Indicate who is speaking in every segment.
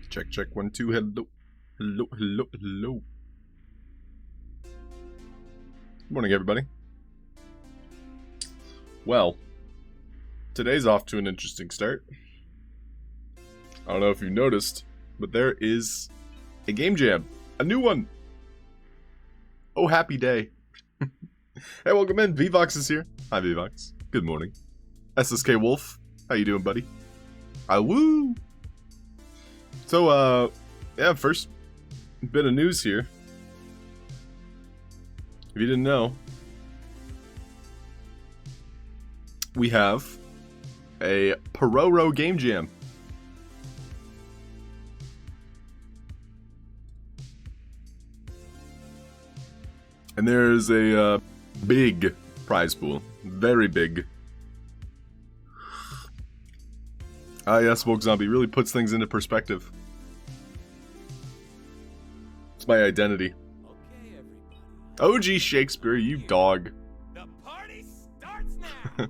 Speaker 1: Check, check, 1, 2, hello. Hello, hello, hello. Good morning, everybody. Well, today's off to an interesting start. I don't know if you noticed, but there is a game jam. A new one. Oh, happy day. Hey, welcome in. VVox is here. Hi, VVox. Good morning. SSK Wolf. How you doing, buddy? Woo! So, yeah, first bit of news here. If you didn't know, we have a Pororo game jam. And there's a big prize pool. Very big. Yeah, Smoke Zombie really puts things into perspective. It's my identity. OG Shakespeare, you dog.
Speaker 2: The party starts now.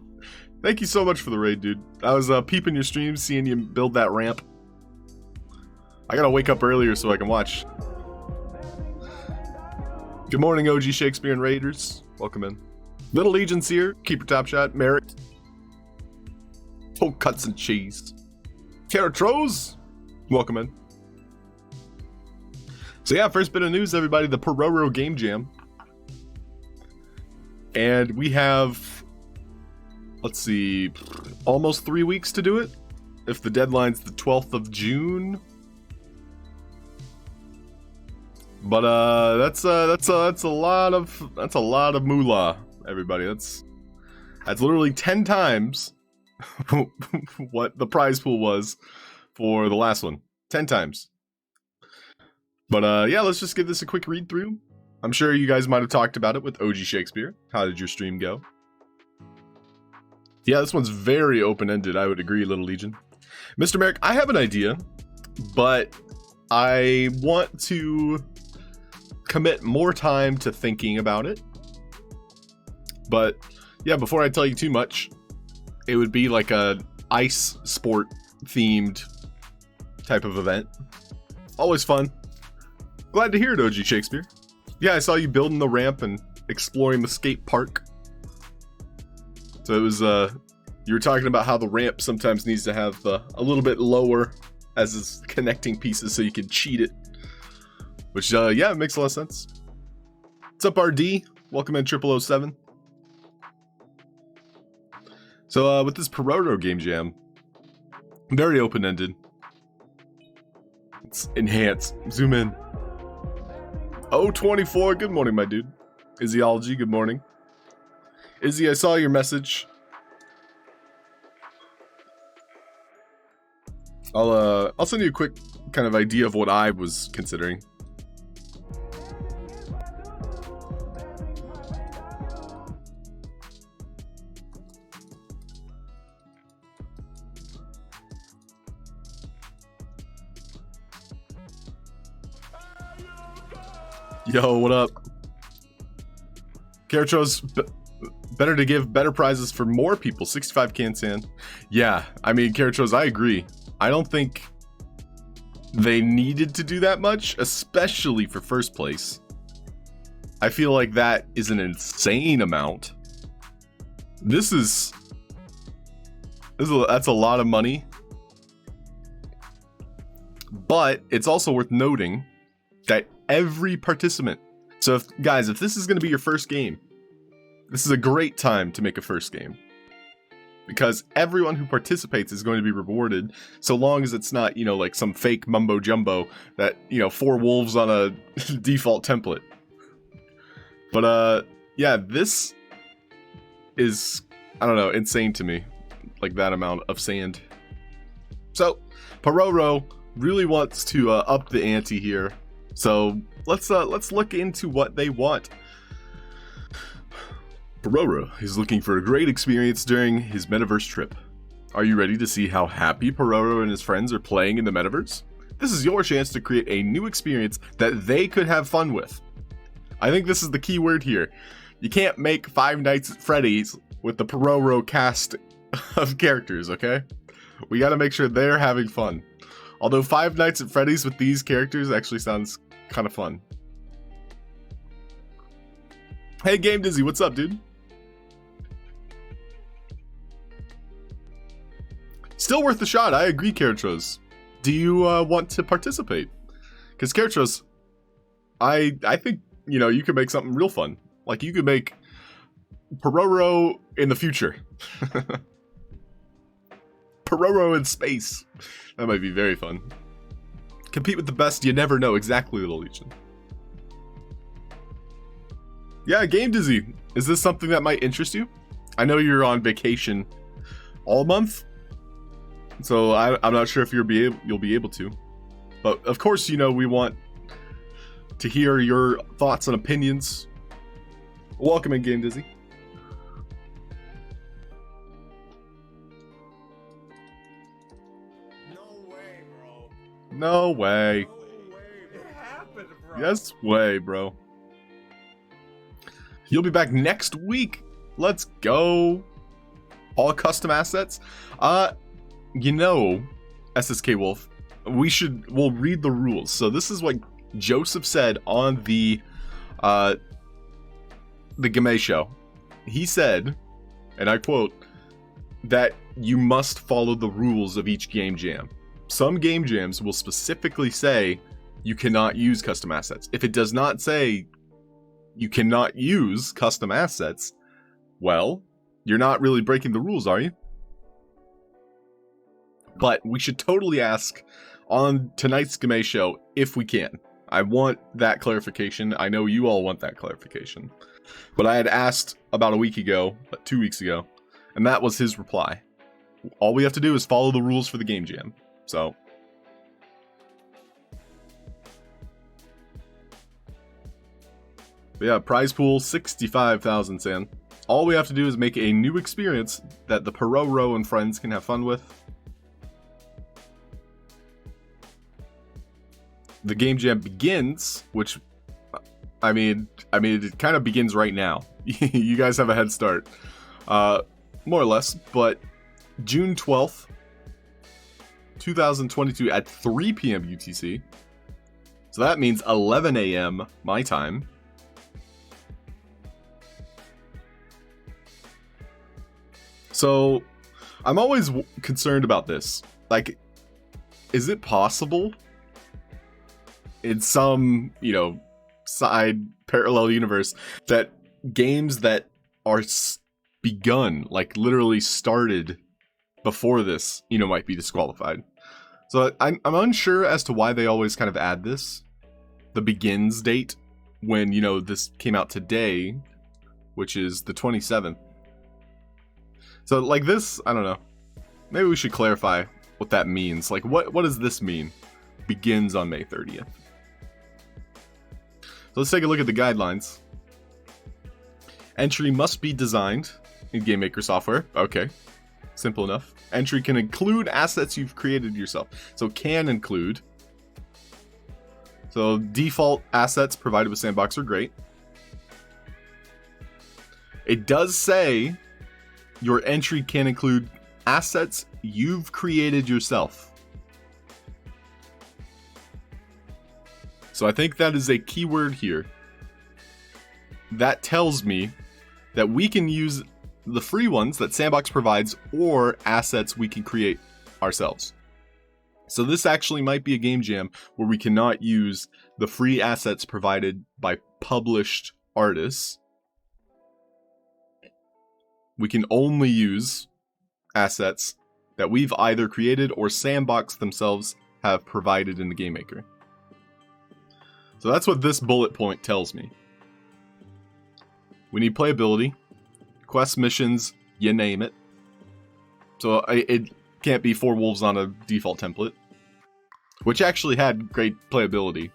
Speaker 1: Thank you so much for the raid, dude. I was peeping your stream, seeing you build that ramp. I gotta wake up earlier so I can watch. Good morning, OG Shakespeare and Raiders. Welcome in. Little Legion's here. Keep your top shot. Merritt. Whole cuts and cheese. Caratros. Welcome in. So yeah, first bit of news, everybody. The Pororo Game Jam. And we have, let's see, almost 3 weeks to do it. If the deadline's the 12th of June. But that's a lot of moolah, everybody. That's literally 10 times what the prize pool was for the last one. 10 times. But yeah, let's just give this a quick read through. I'm sure you guys might have talked about it with OG Shakespeare. How did your stream go? Yeah, this one's very open-ended, I would agree, Little Legion. Mr. Merrick, I have an idea, but I want to commit more time to thinking about it. But yeah, before I tell you too much, it would be like a ice sport themed type of event. Always fun. Glad to hear it, OG Shakespeare. Yeah, I saw you building the ramp and exploring the skate park. So it was you were talking about how the ramp sometimes needs to have a little bit lower as its connecting pieces so you can cheat it. Which, yeah, it makes a lot of sense. What's up, RD? Welcome in 0007. So, with this Pororo Game Jam, very open-ended. Let's enhance. Zoom in. 024, good morning, my dude. Izzyology, good morning. Izzy, I saw your message. I'll send you a quick kind of idea of what I was considering. Yo, what up? Carachos, better to give better prizes for more people. 65 can sand. Yeah, I mean, Carachos, I agree. I don't think they needed to do that much, especially for first place. I feel like that is an insane amount. That's a lot of money. But it's also worth noting that every participant. So if this is going to be your first game, this is a great time to make a first game. Because everyone who participates is going to be rewarded, so long as it's not, like some fake mumbo jumbo that, 4 wolves on a default template. But, yeah, this is, I don't know, insane to me. Like that amount of sand. So, Pororo really wants to up the ante here. So, let's look into what they want. Pororo is looking for a great experience during his metaverse trip. Are you ready to see how happy Pororo and his friends are playing in the metaverse? This is your chance to create a new experience that they could have fun with. I think this is the key word here. You can't make Five Nights at Freddy's with the Pororo cast of characters, okay? We gotta make sure they're having fun. Although Five Nights at Freddy's with these characters actually sounds kind of fun. Hey, Game Dizzy, what's up, dude? Still worth the shot. I agree, Carachos. Do you want to participate? Because Carachos, I think, you could make something real fun. Like, you could make Pororo in the future. Pororo in space. That might be very fun. Compete with the best, you never know. Exactly, Little Legion. Yeah, Game Dizzy. Is this something that might interest you? I know you're on vacation all month. So I'm not sure if you'll be able to, but of course, we want to hear your thoughts and opinions. Welcome in, Game Dizzy.
Speaker 2: No way, bro.
Speaker 1: No way.
Speaker 2: No way. It happened, bro.
Speaker 1: Yes way, bro. You'll be back next week. Let's go. All custom assets. SSK Wolf, we'll read the rules. So this is what Joseph said on the Game show. He said, and I quote, that you must follow the rules of each game jam. Some game jams will specifically say you cannot use custom assets. If it does not say you cannot use custom assets, well, you're not really breaking the rules, are you? But we should totally ask on tonight's Game show if we can. I want that clarification. I know you all want that clarification. But I had asked about a week ago, 2 weeks ago, and that was his reply. All we have to do is follow the rules for the game jam. So. But yeah, prize pool 65,000 sand. All we have to do is make a new experience that the Pororo and friends can have fun with. The game jam begins, which, I mean, it kind of begins right now. You guys have a head start, more or less, but June 12th, 2022 at 3 p.m. UTC. So that means 11 a.m. my time. So I'm always concerned about this. Like, is it possible in some, side parallel universe that games that are begun, like literally started before this, might be disqualified? So I'm unsure as to why they always kind of add this, the begins date, when, you know, this came out today, which is the 27th. So, like this, I don't know. Maybe we should clarify what that means. Like, what does this mean? Begins on May 30th. So let's take a look at the guidelines. Entry must be designed in GameMaker software. Okay, simple enough. Entry can include assets you've created yourself. So can include. So default assets provided with Sandbox are great. It does say your entry can include assets you've created yourself. So I think that is a keyword here. That tells me that we can use the free ones that Sandbox provides or assets we can create ourselves. So this actually might be a game jam where we cannot use the free assets provided by published artists. We can only use assets that we've either created or Sandbox themselves have provided in the GameMaker. So that's what this bullet point tells me. We need playability, quest missions, you name it. So it can't be 4 wolves on a default template, which actually had great playability.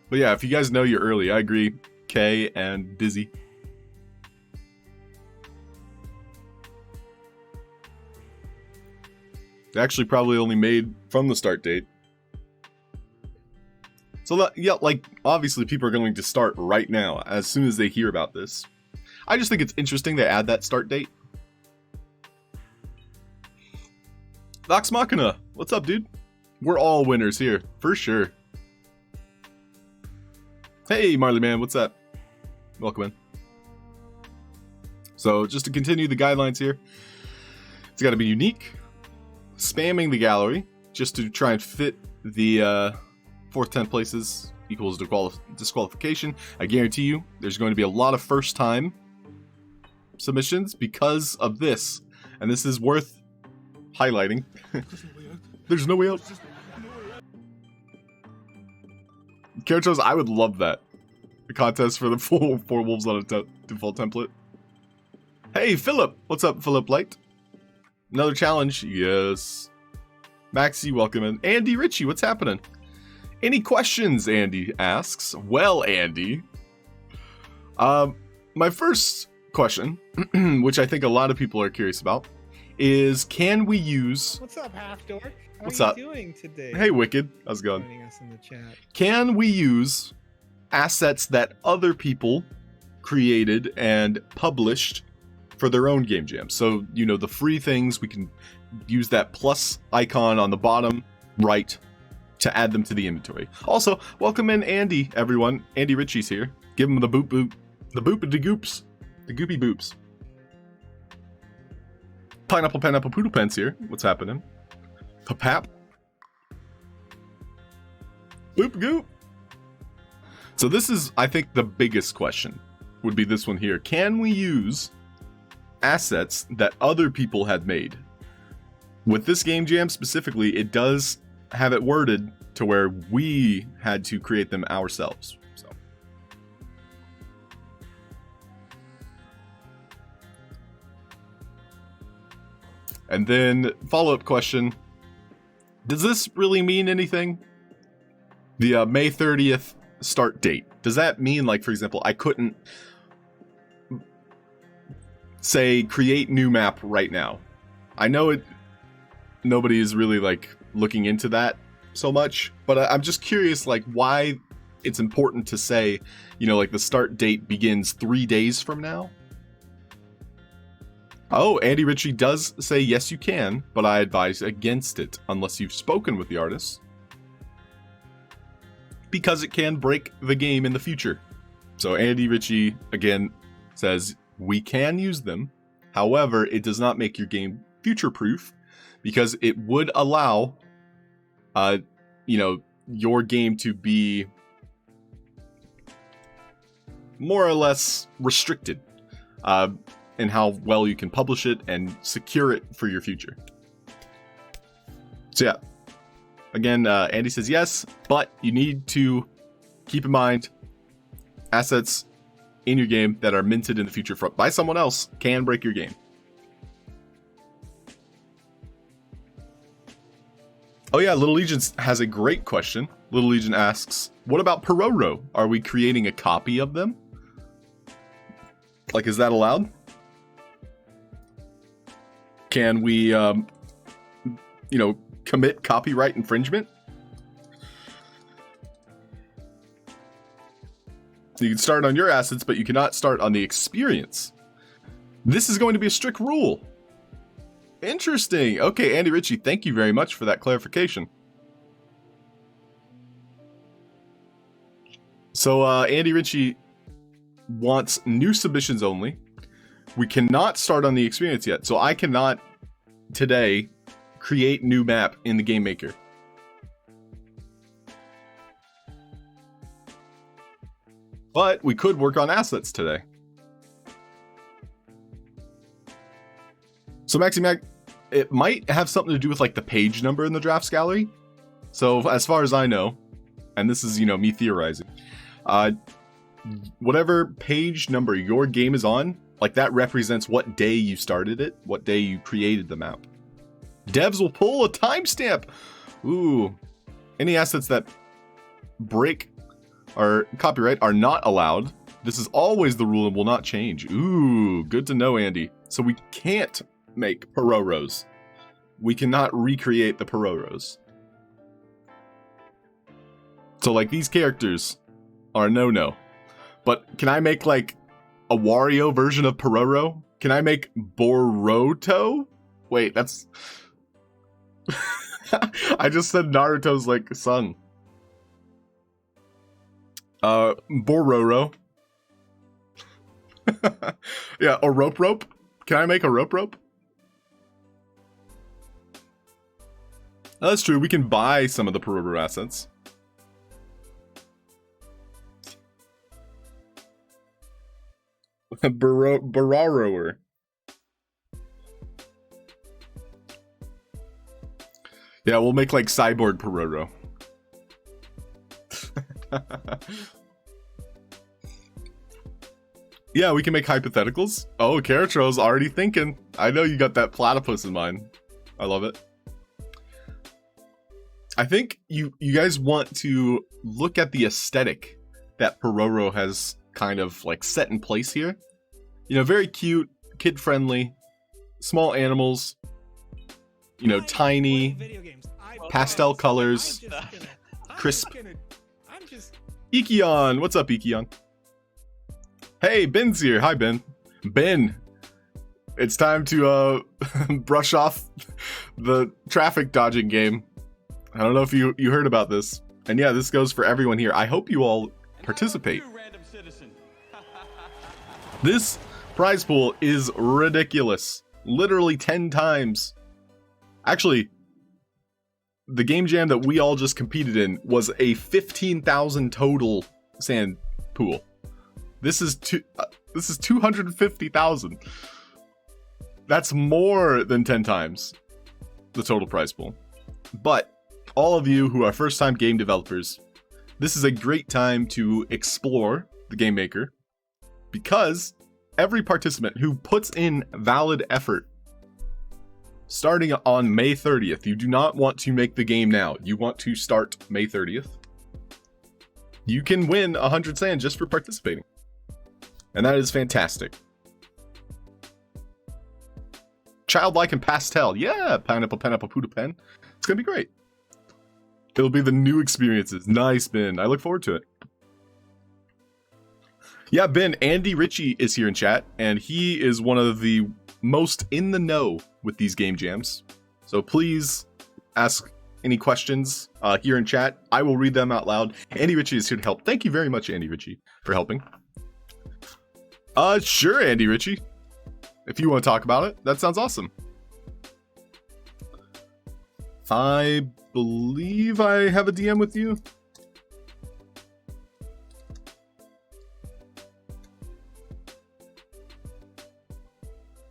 Speaker 1: But yeah, if you guys know you're early, I agree. Kay and Dizzy. They actually probably only made from the start date. So yeah, like obviously people are going to start right now as soon as they hear about this. I just think it's interesting they add that start date. Vox Machina, what's up, dude? We're all winners here, for sure. Hey, Marley man, what's up? Welcome in. So just to continue the guidelines here, it's got to be unique. Spamming the gallery just to try and fit the 4th 10 places equals disqualification. I guarantee you there's going to be a lot of first time submissions because of this, and this is worth highlighting. There's no way out. Characters, I would love that. The contest for the full 4 wolves on a default template. Hey Philip, what's up Philip Light? Another challenge, yes. Maxie, welcome in. Andy Ritchie, what's happening? Any questions, Andy asks. Well, Andy. My first question, which I think a lot of people are curious about, is can we use...
Speaker 2: What's up, Halfd0rk?
Speaker 1: What's
Speaker 2: How
Speaker 1: up?
Speaker 2: are you doing today?
Speaker 1: Hey, Wicked. How's it going?
Speaker 2: Joining us in the chat.
Speaker 1: Can we use assets that other people created and published for their own game jam? So, you know, the free things, we can use that plus icon on the bottom right to add them to the inventory. Also, welcome in Andy, everyone. Andy Ritchie's here. Give him the boop boop. The boop de goops. The goopy boops. Pineapple Poodle Pants here. What's happening? Papap. Boop goop. So this is, I think, the biggest question would be this one here. Can we use assets that other people had made? With this game jam specifically, it does have it worded to where we had to create them ourselves. So. And then follow-up question. Does this really mean anything? The May 30th start date. Does that mean, like, for example, I couldn't say create new map right now? I know it. Nobody is really like looking into that so much, but I'm just curious, like, why it's important to say, you know, like the start date begins 3 days from now. Oh, Andy Ritchie does say yes, you can, but I advise against it unless you've spoken with the artist, because it can break the game in the future. So Andy Ritchie again says we can use them, however, it does not make your game future-proof, because it would allow, you know, your game to be more or less restricted in how well you can publish it and secure it for your future. So yeah, Again, Andy says yes, but you need to keep in mind assets in your game that are minted in the future by someone else can break your game. Oh yeah, Little Legion has a great question. Little Legion asks, what about Pororo? Are we creating a copy of them? Like, is that allowed? Can we, commit copyright infringement? You can start on your assets, but you cannot start on the experience. This is going to be a strict rule. Interesting. Okay, Andy Ritchie, thank you very much for that clarification. So, Andy Ritchie wants new submissions only. We cannot start on the experience yet, so I cannot today create new map in the Game Maker. But we could work on assets today. So Maxi Mac, it might have something to do with like the page number in the drafts gallery. So as far as I know, and this is, me theorizing, whatever page number your game is on, like that represents what day you started it, what day you created the map. Devs will pull a timestamp. Ooh, any assets that break our copyright are not allowed. This is always the rule and will not change. Ooh, good to know, Andy. So we can't make Pororos. We cannot recreate the Pororos. So like these characters are no-no. But can I make like a Wario version of Pororo? Can I make Boruto? Wait, that's... I just said Naruto's like son. Bororo. Yeah, a rope. Can I make a rope? That's true. We can buy some of the Pororo assets. Bararoer. Yeah, we'll make like Cyborg Pororo. Yeah, we can make hypotheticals. Oh, Caratro's already thinking. I know you got that platypus in mind. I love it. I think you guys want to look at the aesthetic that Pororo has kind of like set in place here. Very cute, kid-friendly, small animals, tiny, pastel colors, crisp. Ikion, what's up, Ikion? Hey, Ben's here. Hi, Ben. Ben, it's time to brush off the traffic dodging game. I don't know if you heard about this. And yeah, this goes for everyone here. I hope you all participate. This prize pool is ridiculous. Literally 10 times. Actually, the game jam that we all just competed in was a 15,000 total sand pool. This is 250,000. That's more than 10 times the total prize pool. But all of you who are first-time game developers, this is a great time to explore the Game Maker, because every participant who puts in valid effort starting on May 30th, you do not want to make the game now, you want to start May 30th, you can win 100 sand just for participating. And that is fantastic. Childlike and pastel. Yeah, pineapple, poodle pen. It's gonna be great. It'll be the new experiences. Nice, Ben. I look forward to it. Yeah, Ben, Andy Ritchie is here in chat, and he is one of the most in the know with these game jams. So please ask any questions here in chat. I will read them out loud. Andy Ritchie is here to help. Thank you very much, Andy Ritchie, for helping. Sure, Andy Ritchie. If you want to talk about it, that sounds awesome. I believe I have a DM with you.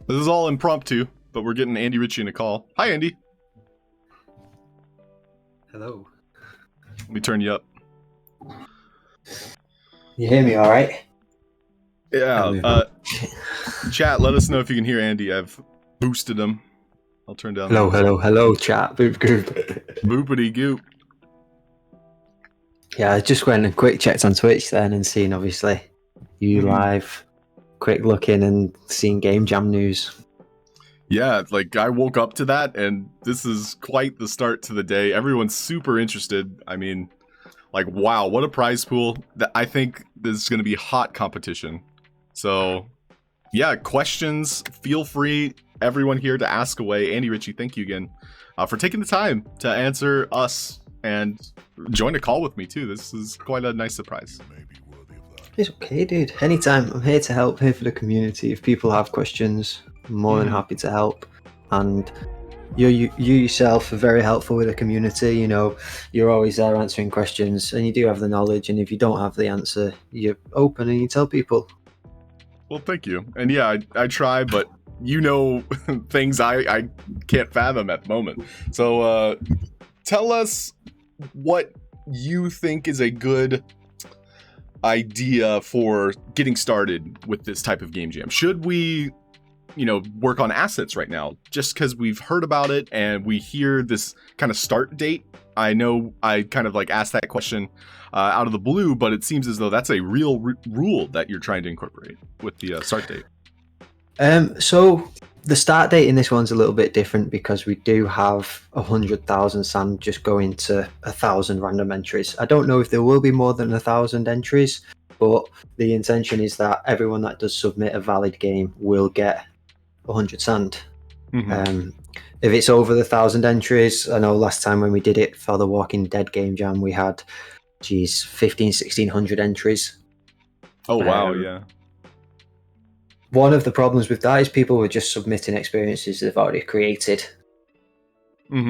Speaker 1: This is all impromptu, but we're getting Andy Ritchie in a call. Hi, Andy.
Speaker 3: Hello.
Speaker 1: Let me turn you up.
Speaker 3: You hear me all right?
Speaker 1: Yeah. Chat, let us know if you can hear Andy. I've boosted him. I'll turn down.
Speaker 3: Hello, chat. Boop group.
Speaker 1: Boopity goop.
Speaker 3: Yeah, I just went and quick checked on Twitch then and seen obviously you live. Quick looking and seeing Game Jam news.
Speaker 1: Yeah, like I woke up to that, and this is quite the start to the day. Everyone's super interested. I mean, like, wow, what a prize pool. I think this is going to be hot competition. So, yeah, questions, feel free, everyone here, to ask away. Andy Ritchie, thank you again for taking the time to answer us and join a call with me, too. This is quite a nice surprise.
Speaker 3: It's okay, dude. Anytime. I'm here to help, here for the community. If people have questions, I'm more than happy to help. And you yourself are very helpful with the community. You know, you're always there answering questions, and you do have the knowledge. And if you don't have the answer, you're open and you tell people.
Speaker 1: Well, thank you. And yeah, I try, but you know things I can't fathom at the moment. So tell us what you think is a good idea for getting started with this type of game jam. Should we, work on assets right now just because we've heard about it and we hear this kind of start date? I know I kind of like asked that question out of the blue, but it seems as though that's a real rule that you're trying to incorporate with the start date.
Speaker 3: So the start date in this one's a little bit different because we do have 100,000 sand just going to 1,000 random entries. I don't know if there will be more than 1,000 entries, but the intention is that everyone that does submit a valid game will get 100 sand. If it's over the 1,000 entries, I know last time when we did it for the Walking Dead game jam, we had 1,600 entries.
Speaker 1: Oh wow, yeah.
Speaker 3: One of the problems with that is people were just submitting experiences they've already created,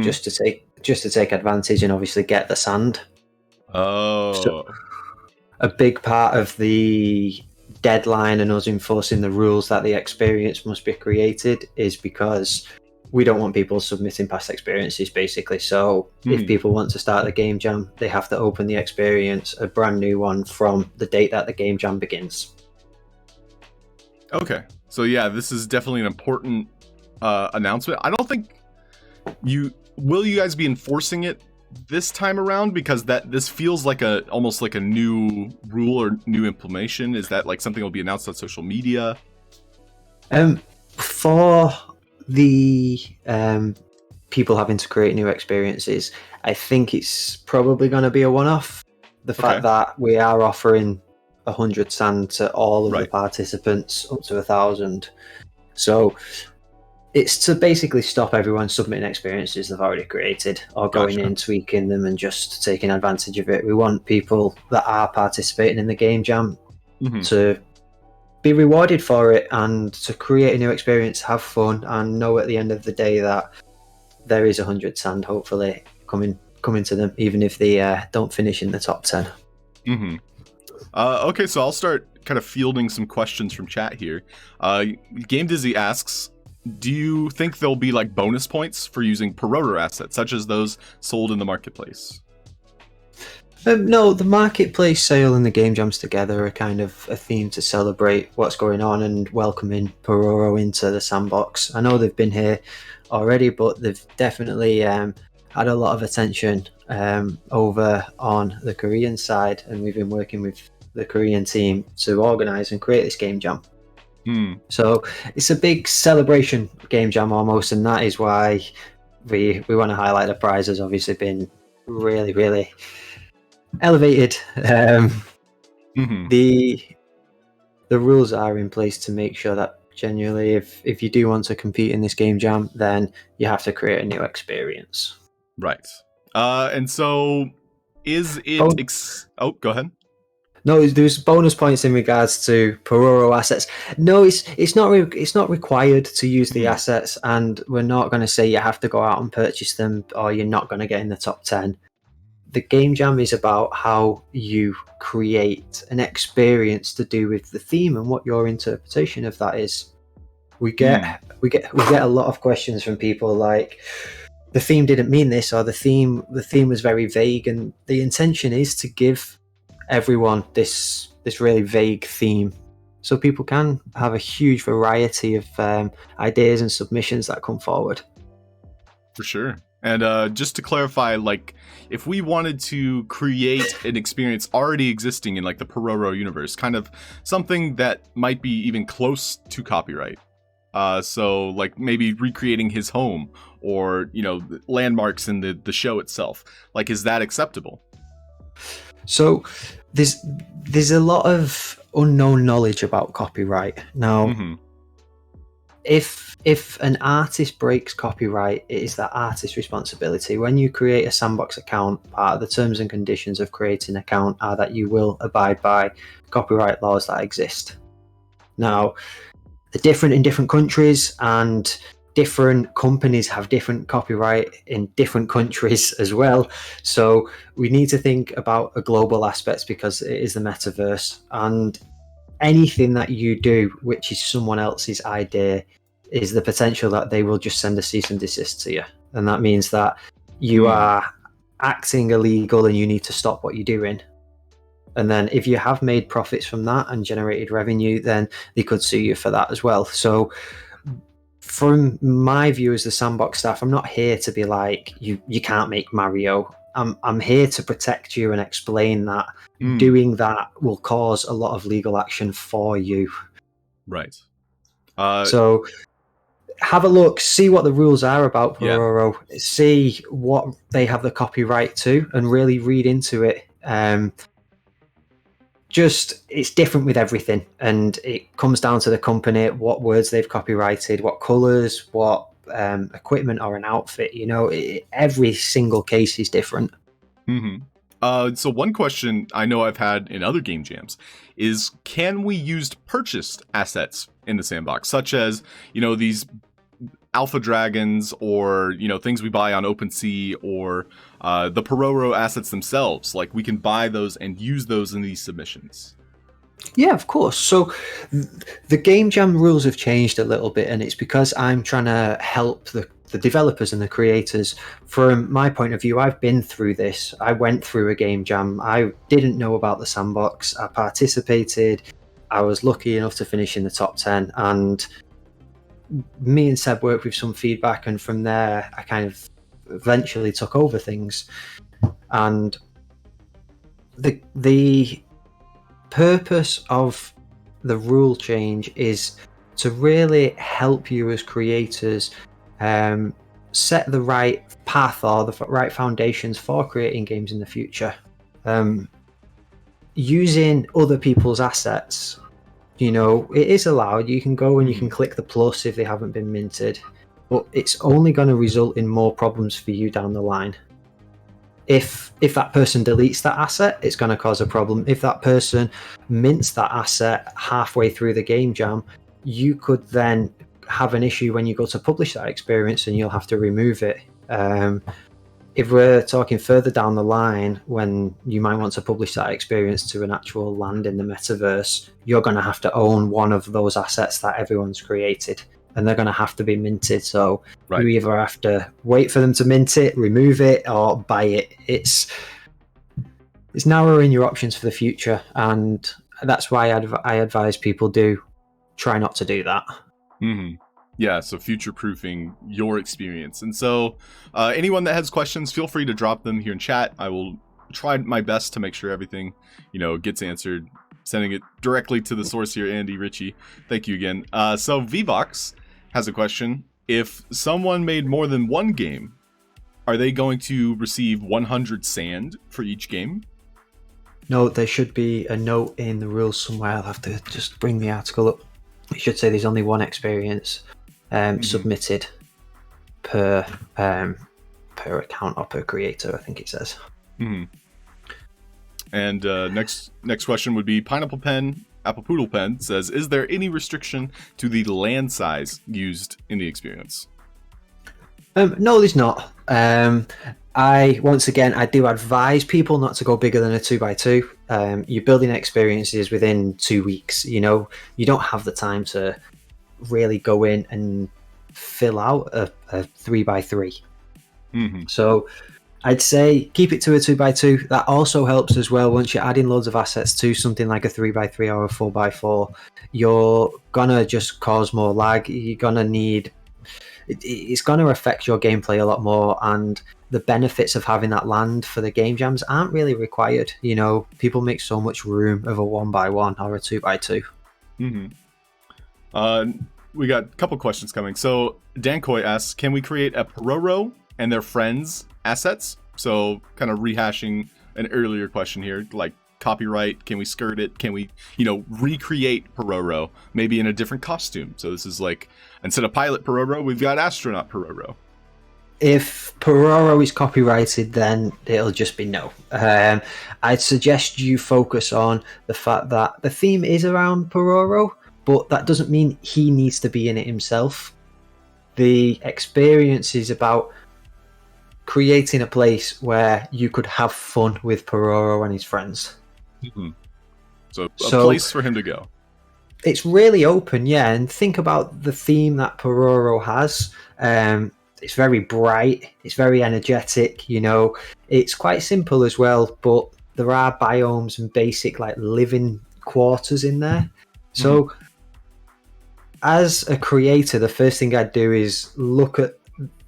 Speaker 3: just to take advantage and obviously get the sand.
Speaker 1: Oh,
Speaker 3: so a big part of the deadline and us enforcing the rules that the experience must be created is because we don't want people submitting past experiences, basically. So if people want to start the game jam, they have to open the experience, a brand new one, from the date that the game jam begins.
Speaker 1: Okay, so yeah, this is definitely an important announcement. I don't think you guys be enforcing it this time around, because this feels like almost like a new rule or new implementation. Is that like something will be announced on social media?
Speaker 3: For the people having to create new experiences, I think it's probably going to be a one-off. The fact that we are offering 100 sand to all of the participants, up to 1,000. So it's to basically stop everyone submitting experiences they've already created or going in, tweaking them and just taking advantage of it. We want people that are participating in the game jam to be rewarded for it and to create a new experience, have fun, and know at the end of the day that there is 100 sand hopefully coming to them, even if they don't finish in the top 10.
Speaker 1: Okay, so I'll start kind of fielding some questions from chat here. Game Dizzy asks, do you think there'll be like bonus points for using Pororo assets, such as those sold in the marketplace?
Speaker 3: No, the marketplace sale and the game jams together are kind of a theme to celebrate what's going on and welcoming Pororo into the Sandbox. I know they've been here already, but they've definitely had a lot of attention over on the Korean side, and we've been working with the Korean team to organise and create this game jam. So it's a big celebration game jam almost, and that is why we want to highlight the prize has obviously been really, really elevated. The rules are in place to make sure that genuinely if you do want to compete in this game jam, then you have to create a new experience.
Speaker 1: Right. And so is it... go ahead.
Speaker 3: No, there's bonus points in regards to Pororo assets. No, it's not required to use the assets, and we're not going to say you have to go out and purchase them or you're not going to get in the top 10. The game jam is about how you create an experience to do with the theme and what your interpretation of that is. We get a lot of questions from people like, the theme didn't mean this, or the theme was very vague, and the intention is to give everyone this really vague theme, so people can have a huge variety of ideas and submissions that come forward.
Speaker 1: For sure. And just to clarify, like, if we wanted to create an experience already existing in like the Pororo universe, kind of something that might be even close to copyright, so like maybe recreating his home or, you know, landmarks in the show itself, like, is that acceptable?
Speaker 3: So there's a lot of unknown knowledge about copyright now. If an artist breaks copyright, it is that artist's responsibility. When you create a Sandbox account, part of the terms and conditions of creating an account are that you will abide by copyright laws that exist. Now, they're different in different countries, and different companies have different copyright in different countries as well. So we need to think about a global aspect, because it is the metaverse, and anything that you do which is someone else's idea is the potential that they will just send a cease and desist to you, and that means that you are acting illegal and you need to stop what you're doing. And then if you have made profits from that and generated revenue, then they could sue you for that as well. So from my view as the Sandbox staff, I'm not here to be like, you can't make Mario. I'm here to protect you and explain that doing that will cause a lot of legal action for you.
Speaker 1: Right.
Speaker 3: So have a look, see what the rules are about Pororo, see what they have the copyright to, and really read into it. Just, it's different with everything, and it comes down to the company, what words they've copyrighted, what colours, what equipment or an outfit. You know, every single case is different.
Speaker 1: So one question I know I've had in other game jams is, can we use purchased assets in the Sandbox, such as, you know, these alpha dragons, or, you know, things we buy on OpenSea, or the Pororo assets themselves? Like, we can buy those and use those in these submissions.
Speaker 3: Yeah, of course. So the game jam rules have changed a little bit, and it's because I'm trying to help the developers and the creators. From my point of view, I've been through this. I went through a game jam. I didn't know about the Sandbox. I participated. I was lucky enough to finish in the top 10, and me and Seb worked with some feedback, and from there I kind of eventually took over things. And the purpose of the rule change is to really help you as creators set the right path or the right foundations for creating games in the future. Using other people's assets, you know, it is allowed. You can go and you can click the plus if they haven't been minted, but it's only going to result in more problems for you down the line. If that person deletes that asset, it's going to cause a problem. If that person mints that asset halfway through the game jam, you could then have an issue when you go to publish that experience, and you'll have to remove it. If we're talking further down the line, when you might want to publish that experience to an actual land in the metaverse, you're going to have to own one of those assets that everyone's created, and they're going to have to be minted. So you either have to wait for them to mint it, remove it, or buy it. It's narrowing your options for the future, and that's why I advise people do try not to do that.
Speaker 1: Yeah, so future-proofing your experience. And so anyone that has questions, feel free to drop them here in chat. I will try my best to make sure everything, you know, gets answered. Sending it directly to the source here, Andy Ritchie. Thank you again. So Vvox has a question. If someone made more than one game, are they going to receive 100 sand for each game?
Speaker 3: No, there should be a note in the rules somewhere. I'll have to just bring the article up. It should say there's only one experience submitted per account or per creator, I think it says.
Speaker 1: And next question would be Pineapple Pen, Apple Poodle Pen says, is there any restriction to the land size used in the experience?
Speaker 3: No, there's not. I do advise people not to go bigger than a 2x2. You're building experiences within 2 weeks. You know, you don't have the time to really go in and fill out a 3x3.
Speaker 1: Mm-hmm.
Speaker 3: So I'd say keep it to a 2x2. That also helps as well. Once you're adding loads of assets to something like a 3x3 or a 4x4, you're gonna just cause more lag. You're gonna need it's gonna affect your gameplay a lot more, and the benefits of having that land for the game jams aren't really required. You know, people make so much room of a 1x1 or a 2x2.
Speaker 1: Mm-hmm. We got a couple questions coming. So Dan Coy asks, can we create a Pororo and their friends assets? So kind of rehashing an earlier question here, like copyright, can we skirt it? Can we, recreate Pororo, maybe in a different costume? So this is like, instead of pilot Pororo, we've got astronaut Pororo.
Speaker 3: If Pororo is copyrighted, then it'll just be no. I'd suggest you focus on the fact that the theme is around Pororo, but that doesn't mean he needs to be in it himself. The experience is about creating a place where you could have fun with Pororo and his friends.
Speaker 1: Mm-hmm. So a place for him to go.
Speaker 3: It's really open, yeah, and think about the theme that Pororo has. It's very bright, it's very energetic, it's quite simple as well, but there are biomes and basic like living quarters in there. So as a creator, the first thing I'd do is look at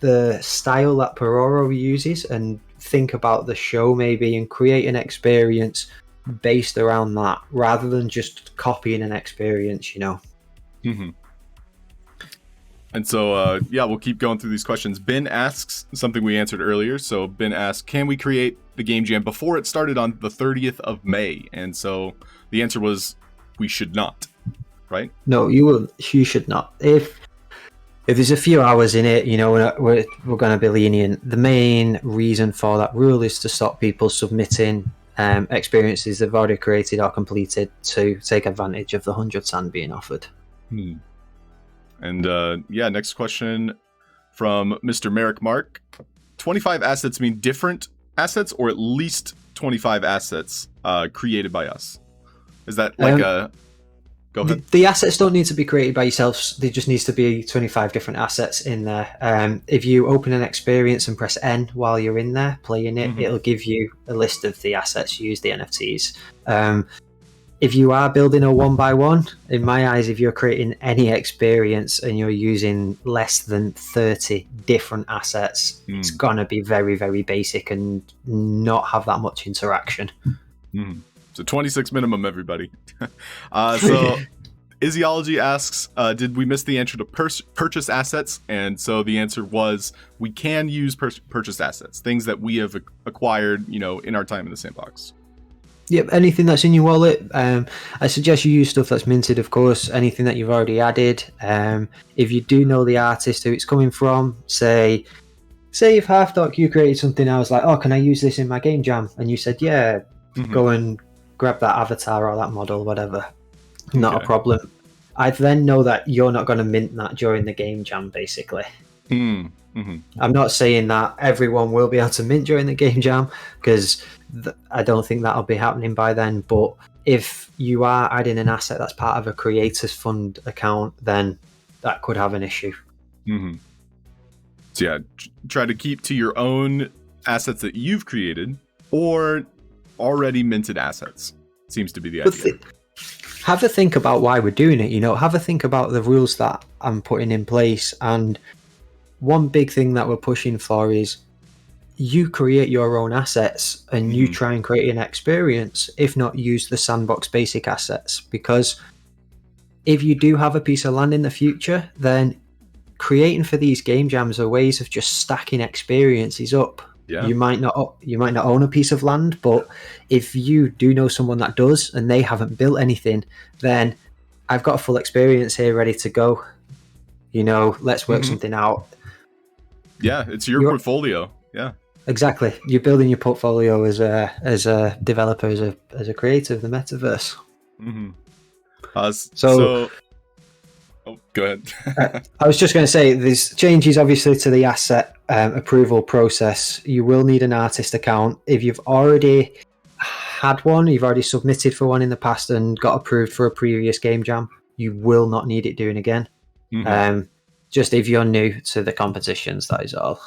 Speaker 3: the style that Pororo uses and think about the show maybe and create an experience based around that rather than just copying an experience,
Speaker 1: Mm-hmm. And so, we'll keep going through these questions. Ben asks something we answered earlier. So Ben asks, can we create the game jam before it started on the 30th of May? And so the answer was we should not, right?
Speaker 3: No, you should not. If there's a few hours in it, we're going to be lenient. The main reason for that rule is to stop people submitting experiences they've already created or completed to take advantage of the 100 sand being offered.
Speaker 1: And next question from Mr. Merrick Mark. 25 assets mean different assets or at least 25 assets created by us? Is that like Go ahead.
Speaker 3: The assets don't need to be created by yourselves. There just needs to be 25 different assets in there. If you open an experience and press N while you're in there playing it, it'll give you a list of the assets used, the NFTs. If you are building a 1x1, in my eyes, if you're creating any experience and you're using less than 30 different assets, it's going to be very, very basic and not have that much interaction.
Speaker 1: So 26 minimum, everybody. So Isiology asks, did we miss the answer to purchase assets? And so the answer was we can use purchased assets, things that we have acquired, in our time in the sandbox.
Speaker 3: Yep, anything that's in your wallet. I suggest you use stuff that's minted, of course, anything that you've already added. If you do know the artist who it's coming from, say if Halfd0rk, you created something, I was like, oh, can I use this in my game jam? And you said, yeah, go and grab that avatar or that model, whatever. Not a problem. I then know that you're not going to mint that during the game jam, basically. I'm not saying that everyone will be able to mint during the game jam, because I don't think that'll be happening by then. But if you are adding an asset that's part of a creators fund account, then that could have an issue.
Speaker 1: So try to keep to your own assets that you've created or already minted assets. Seems to be the idea.
Speaker 3: Have a think about why we're doing it. Have a think about the rules that I'm putting in place. And one big thing that we're pushing for is you create your own assets and you try and create an experience, if not use the Sandbox basic assets. Because if you do have a piece of land in the future, then creating for these game jams are ways of just stacking experiences up. Yeah. You might not own a piece of land, but if you do know someone that does and they haven't built anything, then I've got a full experience here ready to go. Let's work something out.
Speaker 1: Yeah, it's your portfolio. Yeah.
Speaker 3: Exactly. You're building your portfolio as a developer, as a creator of the metaverse.
Speaker 1: Go ahead.
Speaker 3: I was just going to say, there's changes obviously to the asset approval process. You will need an artist account. If you've already had one, you've already submitted for one in the past and got approved for a previous game jam, you will not need it doing again. Just if you're new to the competitions, that is all.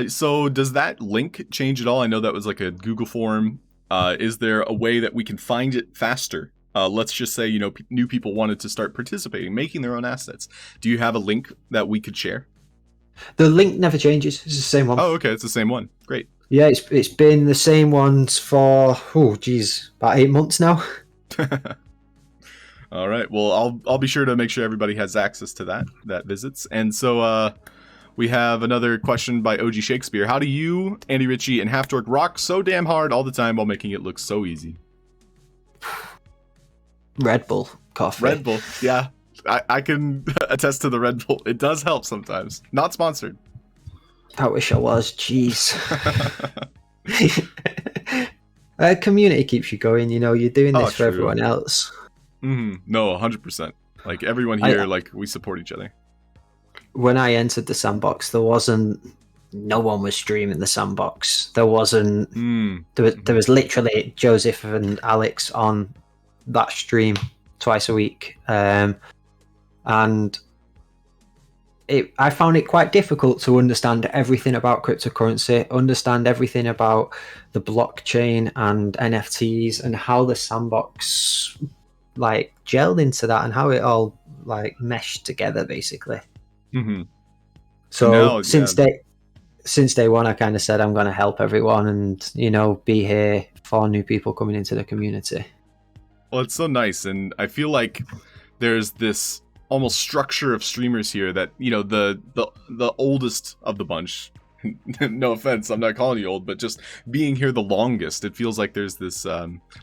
Speaker 1: So does that link change at all? I know that was like a Google form. Is there a way that we can find it faster? Let's just say, new people wanted to start participating, making their own assets. Do you have a link that we could share?
Speaker 3: The link never changes. It's the same one.
Speaker 1: Oh, okay. It's the same one. Great.
Speaker 3: Yeah, it's been the same ones for about 8 months now.
Speaker 1: All right. Well, I'll be sure to make sure everybody has access to that visits. And so we have another question by OG Shakespeare. How do you, Andy Ritchie, and Halfd0rk rock so damn hard all the time while making it look so easy?
Speaker 3: Red Bull coffee.
Speaker 1: Red Bull, yeah. I can attest to the Red Bull. It does help sometimes. Not sponsored.
Speaker 3: I wish I was. Jeez. Community keeps you going. You're doing this for everyone else.
Speaker 1: No, 100%. Like everyone here, we support each other.
Speaker 3: When I entered the Sandbox, no one was streaming the Sandbox. There wasn't. There was literally Joseph and Alex on that stream twice a week, and I found it quite difficult to understand everything about cryptocurrency, understand everything about the blockchain and NFTs, and how the Sandbox gelled into that and how it all meshed together, basically. So since day one, I kind of said I'm going to help everyone and be here for new people coming into the community.
Speaker 1: Well, it's so nice, and I feel like there's this almost structure of streamers here that the oldest of the bunch. No offense, I'm not calling you old, but just being here the longest, it feels like there's this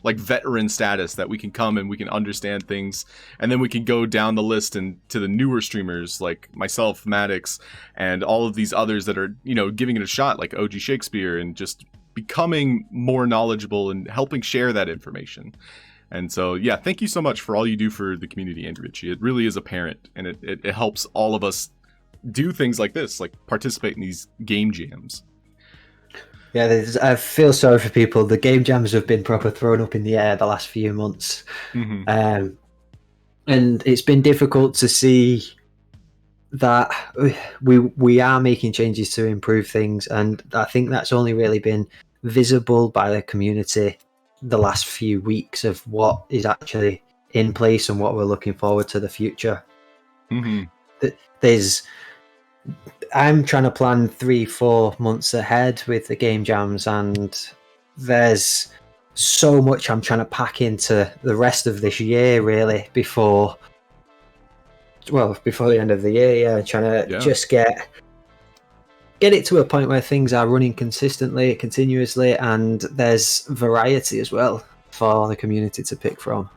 Speaker 1: veteran status that we can come and we can understand things, and then we can go down the list and to the newer streamers like myself, Maddox, and all of these others that are giving it a shot, like OG Shakespeare, and just becoming more knowledgeable and helping share that information. And so, yeah, thank you so much for all you do for the community, Andy Ritchie. It really is apparent, and it helps all of us do things like this, like participate in these game jams.
Speaker 3: Yeah, I feel sorry for people. The game jams have been proper thrown up in the air the last few months. And it's been difficult to see that we are making changes to improve things, and I think that's only really been visible by the community the last few weeks of what is actually in place and what we're looking forward to the future. I'm trying to plan 3-4 months ahead with the game jams, and there's so much I'm trying to pack into the rest of this year, really, before the end of the year. Trying to just get it to a point where things are running consistently, continuously, and there's variety as well for the community to pick from.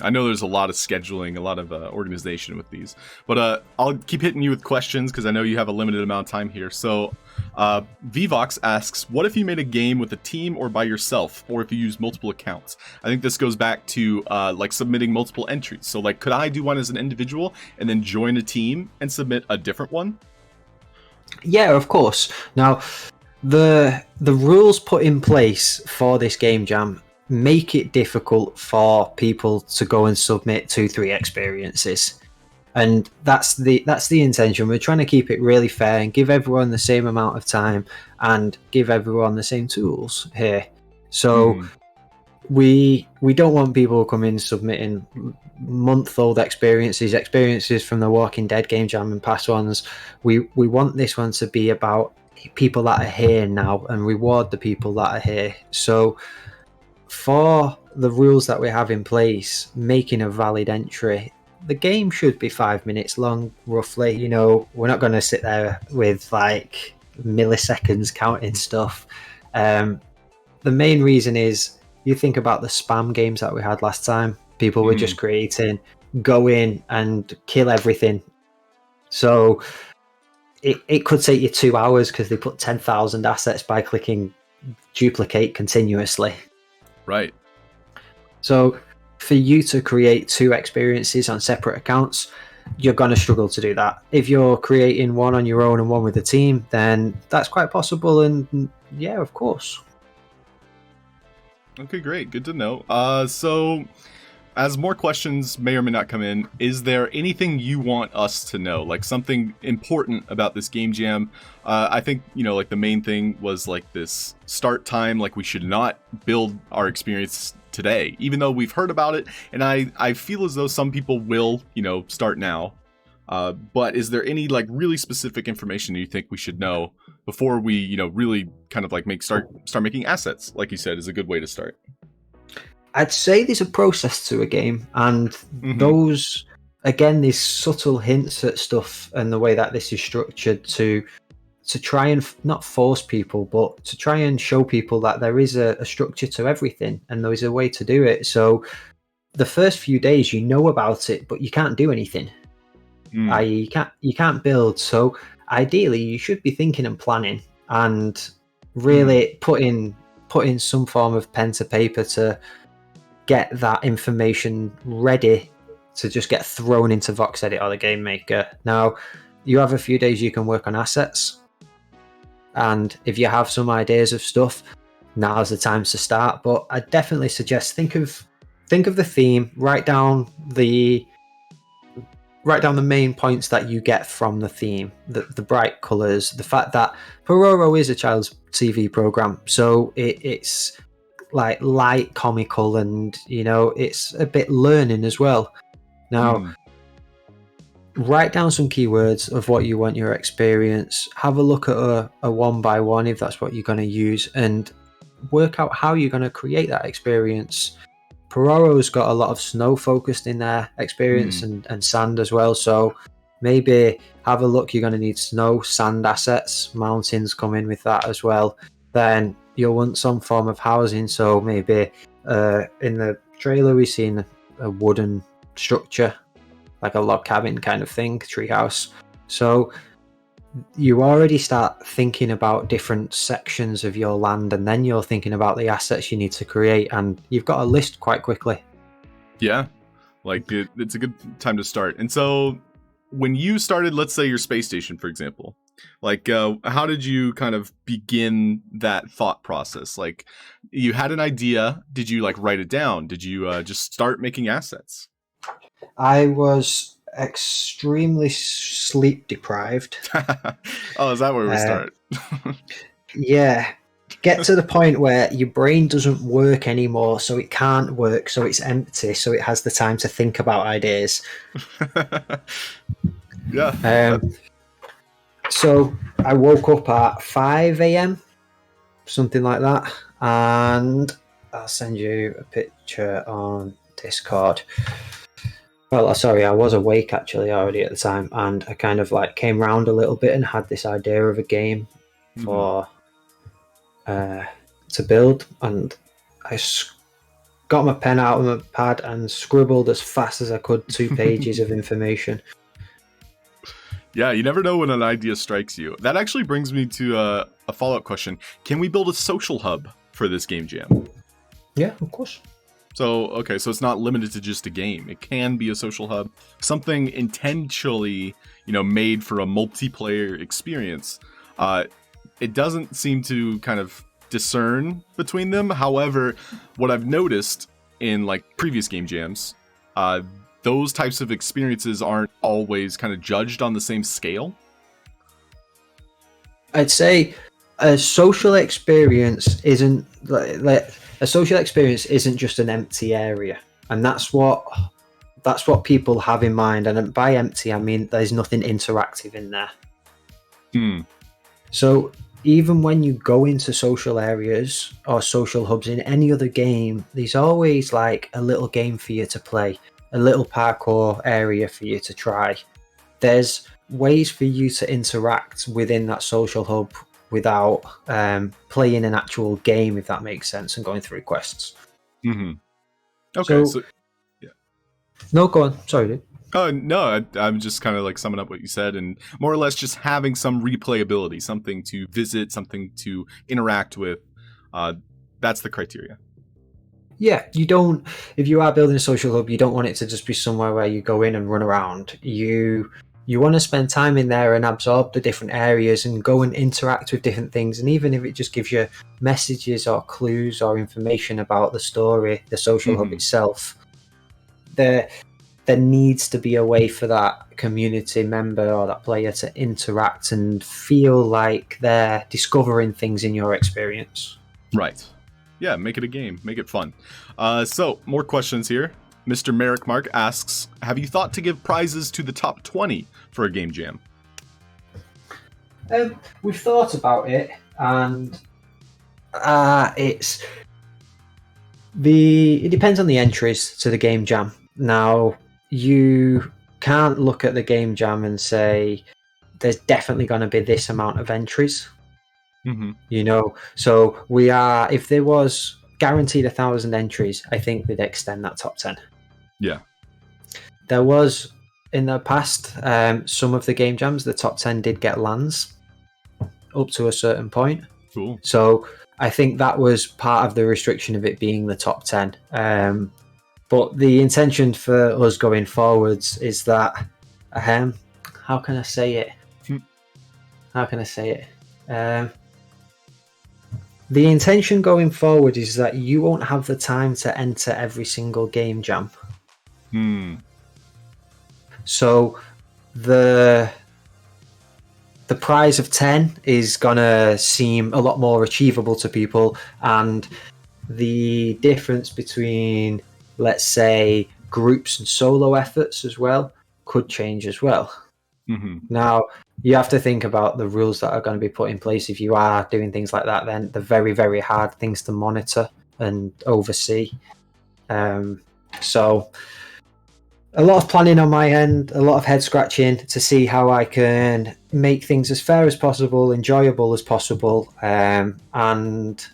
Speaker 1: I know there's a lot of scheduling, a lot of organization with these, but I'll keep hitting you with questions because I know you have a limited amount of time here. So Vvox asks, what if you made a game with a team or by yourself, or if you use multiple accounts? I think this goes back to submitting multiple entries. So could I do one as an individual and then join a team and submit a different one?
Speaker 3: Yeah, of course. Now, the rules put in place for this game jam make it difficult for people to go and submit 2-3 experiences, and that's the intention. We're trying to keep it really fair and give everyone the same amount of time and give everyone the same tools here. So we don't want people coming submitting month-old experiences from the Walking Dead game jam and past ones. We want this one to be about people that are here now and reward the people that are here. So for the rules that we have in place, making a valid entry, the game should be 5 minutes long, roughly. We're not going to sit there with milliseconds counting stuff. The main reason is, you think about the spam games that we had last time. People were just creating, go in and kill everything. So it could take you 2 hours because they put 10,000 assets by clicking duplicate continuously.
Speaker 1: Right.
Speaker 3: So for you to create 2 experiences on separate accounts, you're going to struggle to do that. If you're creating one on your own and one with the team, then that's quite possible. And yeah, of course.
Speaker 1: Okay, great. Good to know. So as more questions may or may not come in, is there anything you want us to know? Like something important about this game jam? I think, like the main thing was like this start time. Like we should not build our experience today, even though we've heard about it. And I feel as though some people will, start now. But is there any like really specific information you think we should know before we, really kind of like start making assets? Like you said, is a good way to start.
Speaker 3: I'd say there's a process to a game, and those, again, these subtle hints at stuff and the way that this is structured to try and not force people, but to try and show people that there is a structure to everything and there is a way to do it. So the first few days you know about it, but you can't do anything. You can't build. So ideally you should be thinking and planning and really putting some form of pen to paper to get that information ready to just get thrown into VoxEdit or the Game Maker. Now, you have a few days you can work on assets, and if you have some ideas of stuff, now's the time to start. But I definitely suggest think of the theme, write down the main points that you get from the theme, the bright colours, the fact that Pororo is a child's TV program, so it's like light comical, and it's a bit learning as well. Now write down some keywords of what you want your experience, have a look at a 1x1 if that's what you're going to use, and work out how you're going to create that experience. Pororo's got a lot of snow focused in their experience and sand as well, so maybe have a look. You're going to need snow, sand assets, mountains come in with that as well. Then you'll want some form of housing, so maybe in the trailer we've seen a wooden structure, like a log cabin kind of thing, treehouse. So you already start thinking about different sections of your land, and then you're thinking about the assets you need to create, and you've got a list quite quickly. Yeah,
Speaker 1: like it's a good time to start. And so when you started, let's say your space station, for example, like how did you kind of begin that thought process? Like you had an idea, did you like write it down? Did you just start making assets?
Speaker 3: I was extremely sleep deprived.
Speaker 1: Oh, is that where we start?
Speaker 3: Yeah, get to the point where your brain doesn't work anymore, so it can't work, so it's empty, so it has the time to think about ideas.
Speaker 1: Yeah.
Speaker 3: So I woke up at 5 a.m, something like that, and I'll send you a picture on Discord. Well, sorry, I was awake actually already at the time, and I kind of like came round a little bit and had this idea of a game for to build, and I got my pen out of my pad and scribbled as fast as I could 2 pages of information.
Speaker 1: Yeah, you never know when an idea strikes you. That actually brings me to a follow-up question. Can we build a social hub for this game jam?
Speaker 3: Yeah, of course.
Speaker 1: So, okay, so it's not limited to just a game. It can be a social hub, something intentionally, made for a multiplayer experience. It doesn't seem to kind of discern between them. However, what I've noticed in like previous game jams, those types of experiences aren't always kind of judged on the same scale.
Speaker 3: I'd say a social experience isn't a social experience isn't just an empty area, and that's what people have in mind. And by empty, I mean there's nothing interactive in there. So even when you go into social areas or social hubs in any other game, there's always like a little game for you to play, a little parkour area for you to try. There's ways for you to interact within that social hub without playing an actual game, if that makes sense, and going through quests.
Speaker 1: Okay, so yeah.
Speaker 3: No, go on. Sorry, dude.
Speaker 1: Oh, no, I'm just kind of like summing up what you said, and more or less just having some replayability, something to visit, something to interact with. That's the criteria.
Speaker 3: Yeah, you don't. If you are building a social hub, you don't want it to just be somewhere where you go in and run around. You want to spend time in there and absorb the different areas and go and interact with different things. And even if it just gives you messages or clues or information about the story, the social hub itself, there needs to be a way for that community member or that player to interact and feel like they're discovering things in your experience.
Speaker 1: Right. Yeah, make it a game. Make it fun. So, more questions here. Mr. Merrick Mark asks, have you thought to give prizes to the top 20 for a game jam?
Speaker 3: We've thought about it, and it depends on the entries to the game jam. Now, you can't look at the game jam and say there's definitely going to be this amount of entries.
Speaker 1: Mm-hmm.
Speaker 3: You know, so we are, if there was guaranteed 1,000 entries, I think they'd extend that top 10.
Speaker 1: Yeah.
Speaker 3: There was, in the past, some of the game jams, the top 10 did get lands up to a certain point.
Speaker 1: Cool.
Speaker 3: So I think that was part of the restriction of it being the top 10. But the intention for us going forwards is that, how can I say it? The intention going forward is that you won't have the time to enter every single game jam. So the prize of 10 is gonna seem a lot more achievable to people, and the difference between, let's say, groups and solo efforts as well could change as well.
Speaker 1: Mm-hmm.
Speaker 3: Now, you have to think about the rules that are going to be put in place if you are doing things like that. Then they're very, very hard things to monitor and oversee. So a lot of planning on my end, a lot of head scratching to see how I can make things as fair as possible, enjoyable as possible, and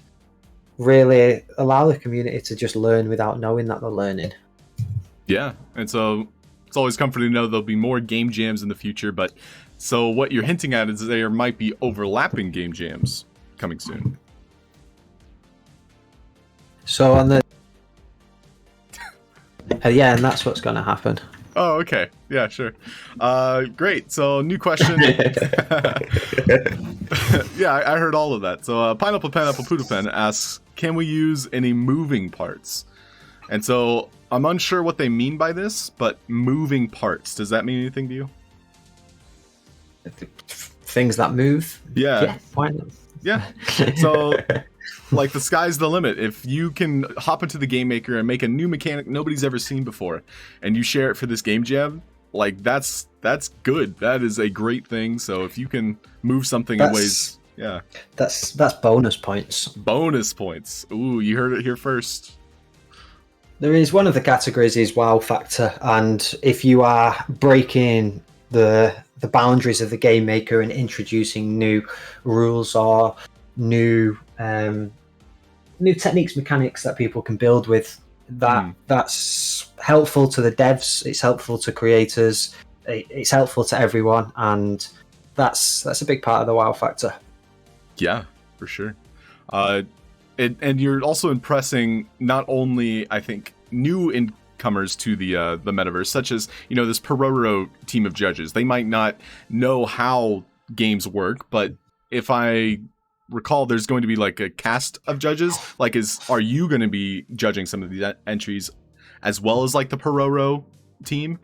Speaker 3: really allow the community to just learn without knowing that they're learning.
Speaker 1: Yeah, and so it's always comforting to know there'll be more game jams in the future, but so what you're hinting at is there might be overlapping game jams coming soon.
Speaker 3: So on the yeah, and that's what's going to happen.
Speaker 1: Oh, okay. Yeah, sure. Great. So, new question. Yeah, I heard all of that. So, Pineapple Poodle Pen asks, can we use any moving parts? And so, I'm unsure what they mean by this, but moving parts, does that mean anything to you?
Speaker 3: Things that move?
Speaker 1: Yeah.
Speaker 3: Why not?
Speaker 1: Yeah. So, like, the sky's the limit. If you can hop into the Game Maker and make a new mechanic nobody's ever seen before, and you share it for this game jam, like, that's good. That is a great thing. So if you can move something in ways, yeah,
Speaker 3: that's bonus points.
Speaker 1: Bonus points. Ooh, you heard it here first.
Speaker 3: There is one of the categories is wow factor, and if you are breaking the boundaries of the Game Maker and introducing new rules or new techniques, mechanics that people can build with, that's helpful to the devs, it's helpful to creators, it's helpful to everyone, and that's a big part of the wow factor. Yeah,
Speaker 1: for sure. And you're also impressing not only, I think, new incomers to the metaverse, such as, you know, this Pororo team of judges. They might not know how games work, but if I recall, there's going to be like a cast of judges. Like, are you going to be judging some of these entries as well as like the Pororo team?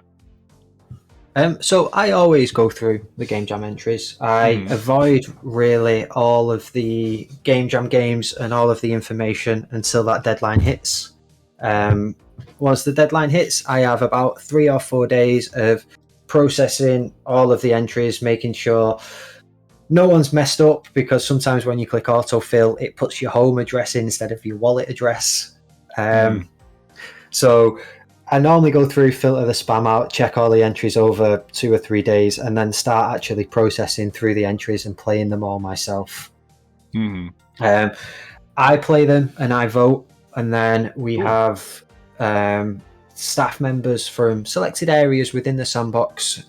Speaker 3: So I always go through the Game Jam entries. I avoid really all of the Game Jam games and all of the information until that deadline hits. Once the deadline hits, I have about 3 or 4 days of processing all of the entries, making sure no one's messed up, because sometimes when you click autofill, it puts your home address in instead of your wallet address. So I normally go through, filter the spam out, check all the entries over 2 or 3 days, and then start actually processing through the entries and playing them all myself. I play them and I vote, and then we have staff members from selected areas within the Sandbox.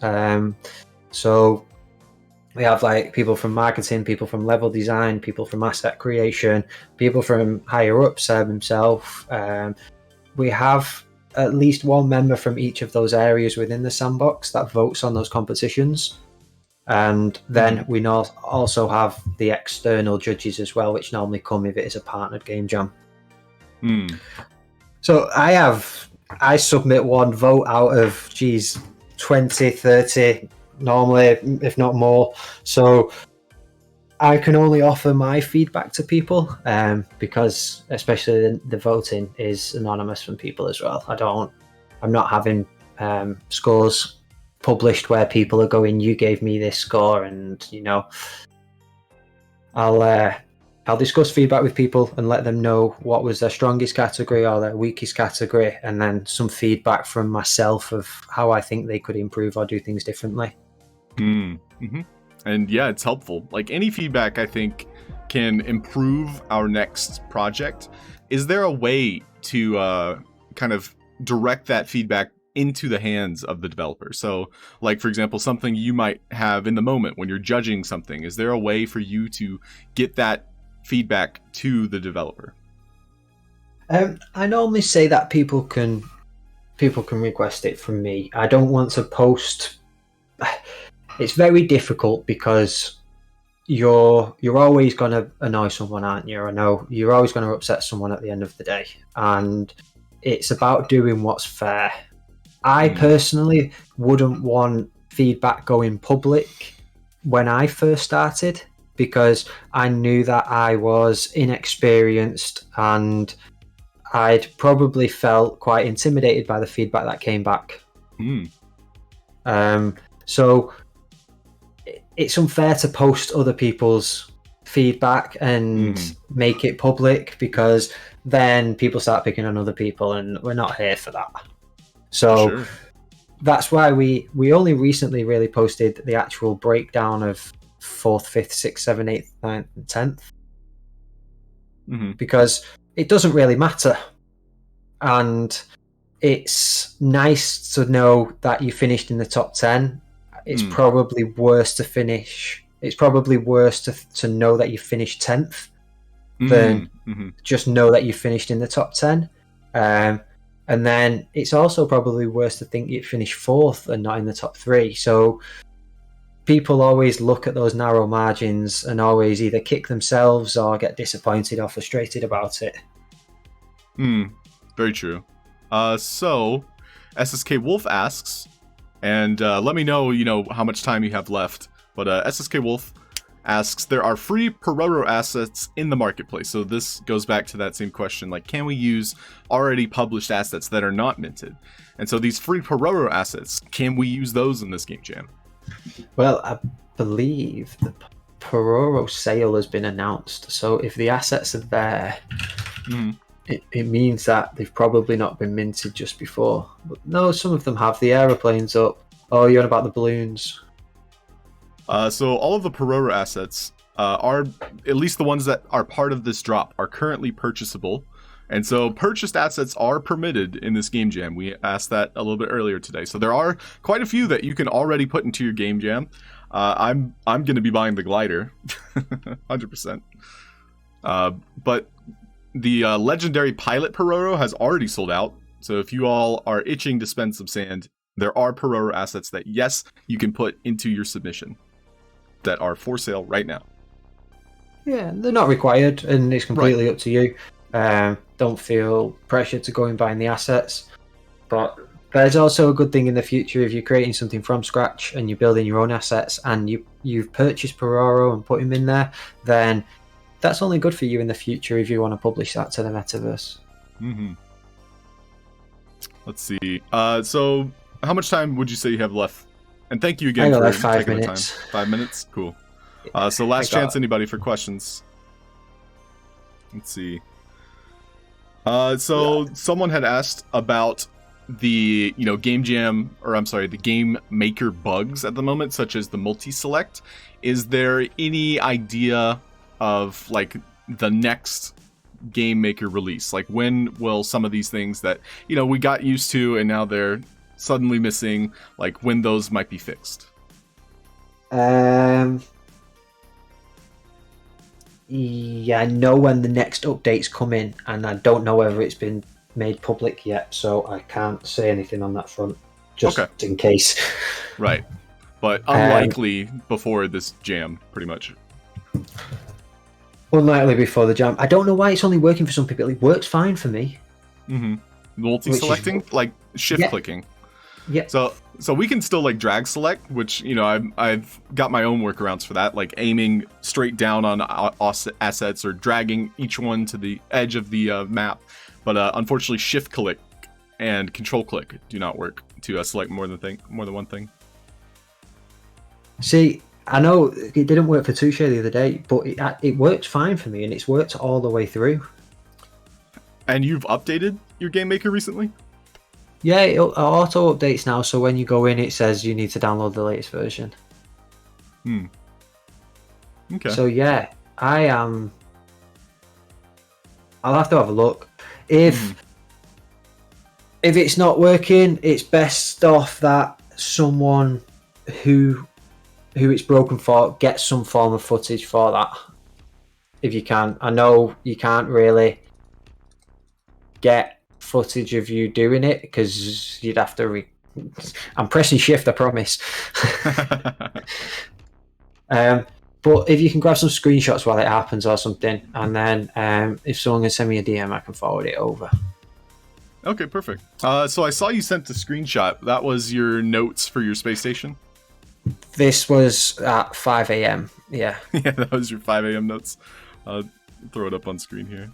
Speaker 3: So we have like people from marketing, people from level design, people from asset creation, people from higher up, Seb himself. We have at least one member from each of those areas within the Sandbox that votes on those competitions. And then we also have the external judges as well, which normally come if it is a partnered game jam. So I have I submit one vote out of 20, 30 normally, if not more. So I can only offer my feedback to people, because especially the voting is anonymous from people as well. I'm not having scores published where people are going, you gave me this score, and I'll discuss feedback with people and let them know what was their strongest category or their weakest category, and then some feedback from myself of how I think they could improve or do things differently.
Speaker 1: Mm-hmm. And yeah, it's helpful. Like any feedback, I think, can improve our next project. Is there a way to kind of direct that feedback into the hands of the developer? So, like, for example, something you might have in the moment when you're judging something, is there a way for you to get that feedback to the developer?
Speaker 3: I normally say that people can request it from me. I don't want to post. It's very difficult because you're always going to annoy someone, aren't you? I know you're always going to upset someone at the end of the day, and it's about doing what's fair. I personally wouldn't want feedback going public when I first started, because I knew that I was inexperienced and I'd probably felt quite intimidated by the feedback that came back. So it's unfair to post other people's feedback and make it public, because then people start picking on other people, and we're not here for that. So that's why we only recently really posted the actual breakdown of 4th, 5th, 6th, 7th, 8th, 9th, and 10th, because it doesn't really matter. And it's nice to know that you finished in the top 10. It's probably worse to finish. It's probably worse to know that you finished 10th than just know that you finished in the top 10. And then it's also probably worse to think you finished 4th and not in the top 3. So people always look at those narrow margins and always either kick themselves or get disappointed or frustrated about it.
Speaker 1: Very true. So SSK Wolf asks, and let me know, how much time you have left. But SSK Wolf asks, there are free Pororo assets in the marketplace. So this goes back to that same question, like, can we use already published assets that are not minted? And so these free Pororo assets, can we use those in this game jam?
Speaker 3: Well, I believe the Pororo sale has been announced. So if the assets are there, it means that they've probably not been minted just before. But no, some of them have. The aeroplanes up. Oh, you're on about the balloons.
Speaker 1: So all of the Pororo assets are, at least the ones that are part of this drop, are currently purchasable. And so purchased assets are permitted in this game jam. We asked that a little bit earlier today. So there are quite a few that you can already put into your game jam. I'm going to be buying the glider, 100%. But the legendary pilot Pororo has already sold out. So if you all are itching to spend some sand, there are Pororo assets that, yes, you can put into your submission that are for sale right now.
Speaker 3: Yeah, they're not required, and it's completely up to you. Don't feel pressured to go and buy the assets. But there's also a good thing in the future if you're creating something from scratch and you're building your own assets and you've purchased Pororo and put him in there, then that's only good for you in the future if you want to publish that to the metaverse. Let's
Speaker 1: see. So how much time would you say you have left? And thank you again for
Speaker 3: like 5
Speaker 1: taking
Speaker 3: minutes.
Speaker 1: the time. 5 minutes? Cool. So last chance, anybody, for questions? Let's see. So someone had asked about the, game jam, or I'm sorry, the game maker bugs at the moment, such as the multi-select. Is there any idea of, like, the next game maker release? Like, when will some of these things that, we got used to and now they're suddenly missing, like, when those might be fixed?
Speaker 3: Yeah, I know when the next updates come in, and I don't know whether it's been made public yet, so I can't say anything on that front, just in case.
Speaker 1: Right. But unlikely before this jam, pretty much.
Speaker 3: Unlikely before the jam. I don't know why it's only working for some people. It works fine for me.
Speaker 1: multi-selecting, like shift
Speaker 3: Yeah.
Speaker 1: clicking.
Speaker 3: Yeah.
Speaker 1: So we can still like drag select, which, you know, I've got my own workarounds for that, like aiming straight down on assets or dragging each one to the edge of the map. But unfortunately, shift click and control click do not work to select more than one thing.
Speaker 3: See, I know it didn't work for Touche the other day, but it worked fine for me, and it's worked all the way through.
Speaker 1: And you've updated your game maker recently?
Speaker 3: Yeah, it auto updates now, so when you go in, it says you need to download the latest version.
Speaker 1: Okay.
Speaker 3: So yeah, I am. I'll have to have a look. If it's not working, it's best off that someone who it's broken for gets some form of footage for that. If you can, I know you can't really get footage of you doing it because you'd have to I'm pressing shift, I promise. But if you can grab some screenshots while it happens or something, and then if someone can send me a DM, I can forward it over.
Speaker 1: Okay, perfect. So I saw you sent a screenshot. That was your notes for your space station?
Speaker 3: This was at 5 a.m. Yeah.
Speaker 1: Yeah, that was your 5 a.m. notes. I'll throw it up on screen here.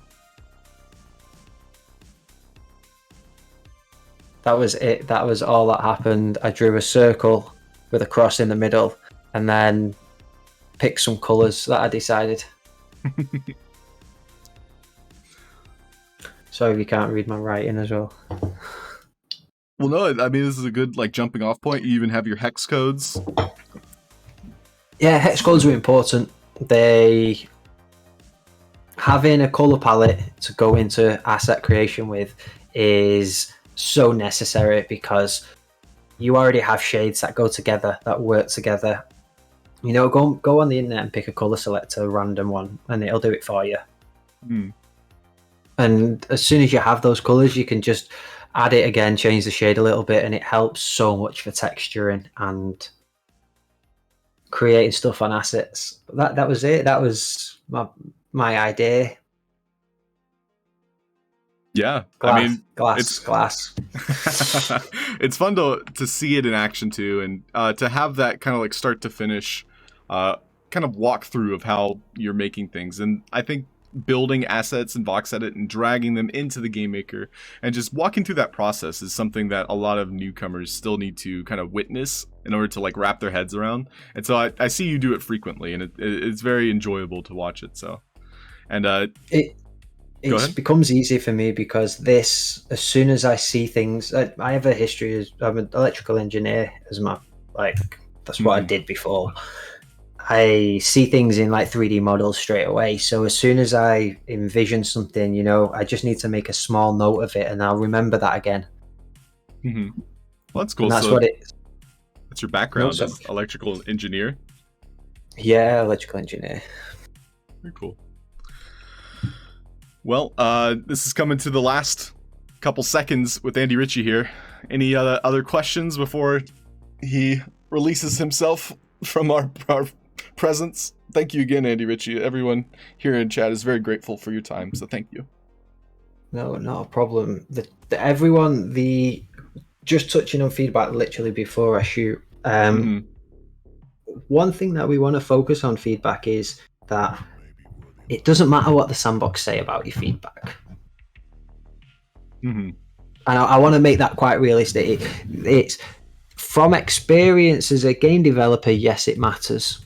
Speaker 3: That was it. That was all that happened. I drew a circle with a cross in the middle and then picked some colours that I decided. Sorry if you can't read my writing as well.
Speaker 1: Well, no, I mean, this is a good like jumping off point. You even have your hex codes.
Speaker 3: Yeah, hex codes are important. They having a colour palette to go into asset creation with is so necessary because you already have shades that go together, that work together. You know, go on the internet and pick a colour selector, a random one, and it'll do it for you. And as soon as you have those colours, you can just add it again, change the shade a little bit, and it helps so much for texturing and creating stuff on assets. That was it. That was my idea.
Speaker 1: Yeah,
Speaker 3: Glass,
Speaker 1: I mean,
Speaker 3: glass.
Speaker 1: It's fun to see it in action too, and to have that kind of like start to finish, kind of walkthrough of how you're making things. And I think building assets in Vox Edit and dragging them into the game maker and just walking through that process is something that a lot of newcomers still need to kind of witness in order to like wrap their heads around. And so I see you do it frequently, and it's very enjoyable to watch it. So, and
Speaker 3: it becomes easy for me because as soon as I see things, I have a history as I'm an electrical engineer as my that's what I did before. I see things in like 3D models straight away. So as soon as I envision something, you know, I just need to make a small note of it, and I'll remember that again.
Speaker 1: Well, that's cool.
Speaker 3: And that's
Speaker 1: so
Speaker 3: what it.
Speaker 1: That's your background as electrical engineer.
Speaker 3: Yeah, electrical engineer.
Speaker 1: Very cool. Well, this is coming to the last couple seconds with Andy Ritchie here. Any other questions before he releases himself from our presence? Thank you again, Andy Ritchie. Everyone here in chat is very grateful for your time, so thank you.
Speaker 3: No, not a problem. Just touching on feedback literally before I shoot. One thing that we want to focus on feedback is that it doesn't matter what the Sandbox say about your feedback. And I want to make that quite realistic. It's from experience as a game developer, yes, it matters.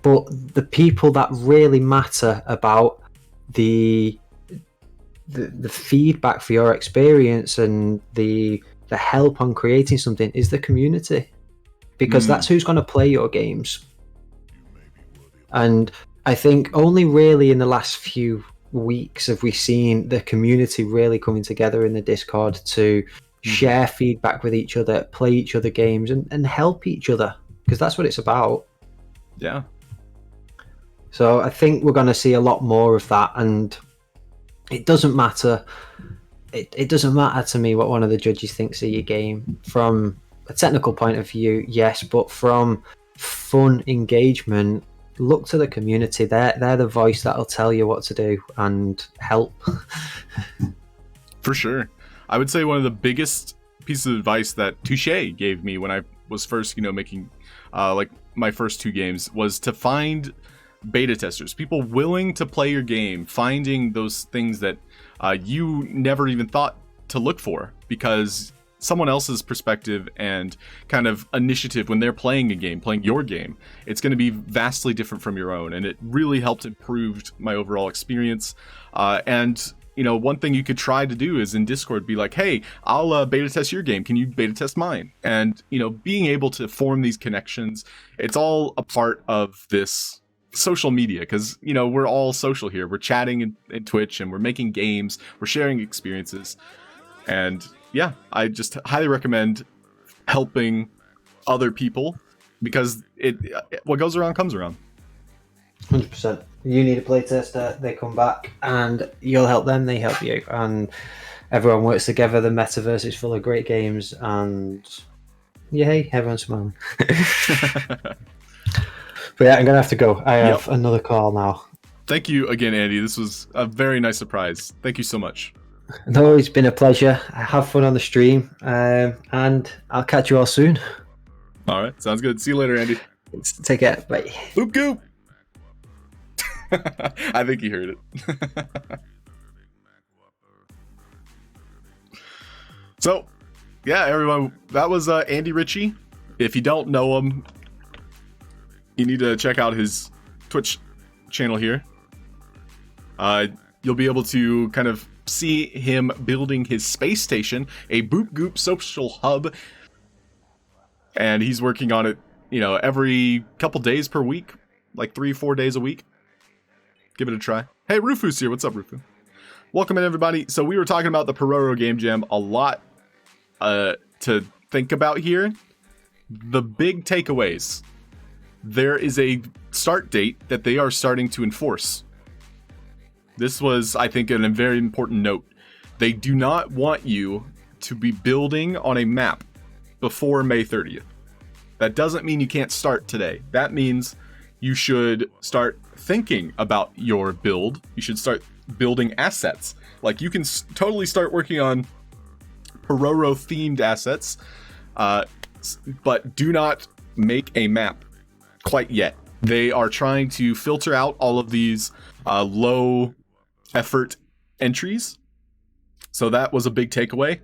Speaker 3: But the people that really matter about the feedback for your experience and the help on creating something is the community. Because that's who's going to play your games. And I think only really in the last few weeks have we seen the community really coming together in the Discord to share feedback with each other, play each other games, and help each other, because that's what it's about.
Speaker 1: Yeah.
Speaker 3: So I think we're going to see a lot more of that, and it doesn't matter. It doesn't matter to me what one of the judges thinks of your game. From a technical point of view, yes, but from fun engagement, look to the community. They're the voice that'll tell you what to do and help.
Speaker 1: For sure. I would say one of the biggest pieces of advice that Touche gave me when I was first, making like my first 2 games was to find beta testers, people willing to play your game, finding those things that you never even thought to look for, because someone else's perspective and kind of initiative when they're playing a game, playing your game, it's going to be vastly different from your own, and it really helped improve my overall experience. And one thing you could try to do is in Discord be like, hey, I'll beta test your game, can you beta test mine? And being able to form these connections, it's all a part of this social media, because we're all social here. We're chatting in Twitch, and we're making games, we're sharing experiences, and yeah, I just highly recommend helping other people, because what goes around comes around.
Speaker 3: 100%. You need a playtester, they come back, and you'll help them, they help you, and everyone works together. The metaverse is full of great games, and yay, everyone's smiling. But yeah, I'm gonna have to go. I have another call now.
Speaker 1: Thank you again, Andy. This was a very nice surprise. Thank you so much.
Speaker 3: No, it's been a pleasure. Have fun on the stream, and I'll catch you all soon.
Speaker 1: All right, sounds good. See you later, Andy.
Speaker 3: Take care. Bye.
Speaker 1: Boop goop. I think he heard it. So, yeah, everyone, that was Andy Ritchie. If you don't know him, you need to check out his Twitch channel here. You'll be able to kind of see him building his space station, a Boop Goop social hub, and he's working on it, every couple days per week, like 3-4 days a week. Give it a try. Hey, Rufus here. What's up, Rufus? Welcome in, everybody. So we were talking about the Pororo Game Jam, a lot to think about here. The big takeaways. There is a start date that they are starting to enforce. This was, I think, a very important note. They do not want you to be building on a map before May 30th. That doesn't mean you can't start today. That means you should start thinking about your build. You should start building assets. Like, you can totally start working on Pororo themed assets, but do not make a map quite yet. They are trying to filter out all of these low effort entries. So that was a big takeaway.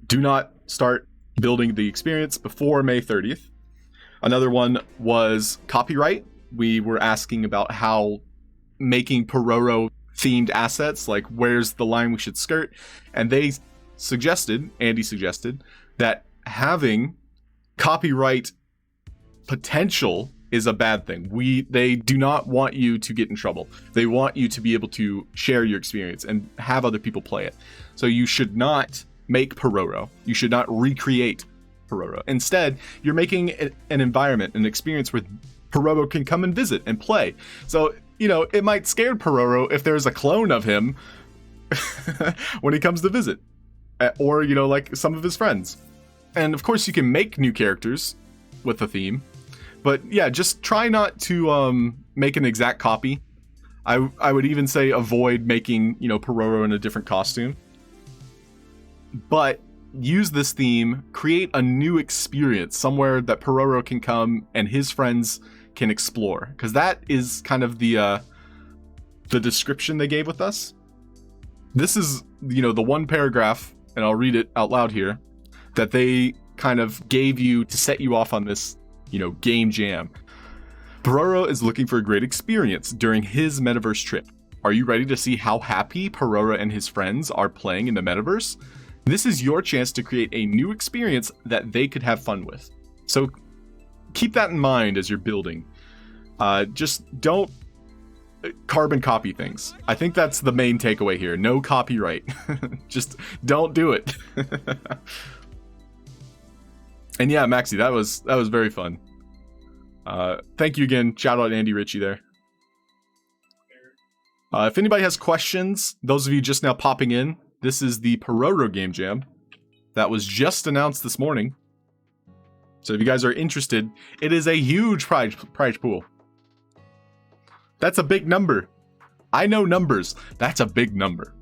Speaker 1: Do not start building the experience before May 30th. Another one was copyright. We were asking about how making Pororo themed assets, like where's the line we should skirt, and Andy suggested that having copyright potential is a bad thing. They do not want you to get in trouble. They want you to be able to share your experience and have other people play it. So you should not make Pororo. You should not recreate Pororo. Instead, you're making an environment, an experience where Pororo can come and visit and play. So, it might scare Pororo if there's a clone of him when he comes to visit. Or, like some of his friends. And of course, you can make new characters with the theme. But yeah, just try not to make an exact copy. I would even say avoid making, Pororo in a different costume. But use this theme, create a new experience somewhere that Pororo can come and his friends can explore, because that is kind of the description they gave with us. This is the one paragraph, and I'll read it out loud here, that they kind of gave you to set you off on this game jam. Pororo is looking for a great experience during his metaverse trip. Are you ready to see how happy Pororo and his friends are playing in the metaverse? This is your chance to create a new experience that they could have fun with. So keep that in mind as you're building. Just don't carbon copy things. I think that's the main takeaway here. No copyright. Just don't do it. And yeah, Maxi, that was very fun. Thank you again. Shout out Andy Ritchie there. If anybody has questions, those of you just now popping in, this is the Pororo Game Jam that was just announced this morning. So if you guys are interested, it is a huge prize pool. That's a big number. I know numbers. That's a big number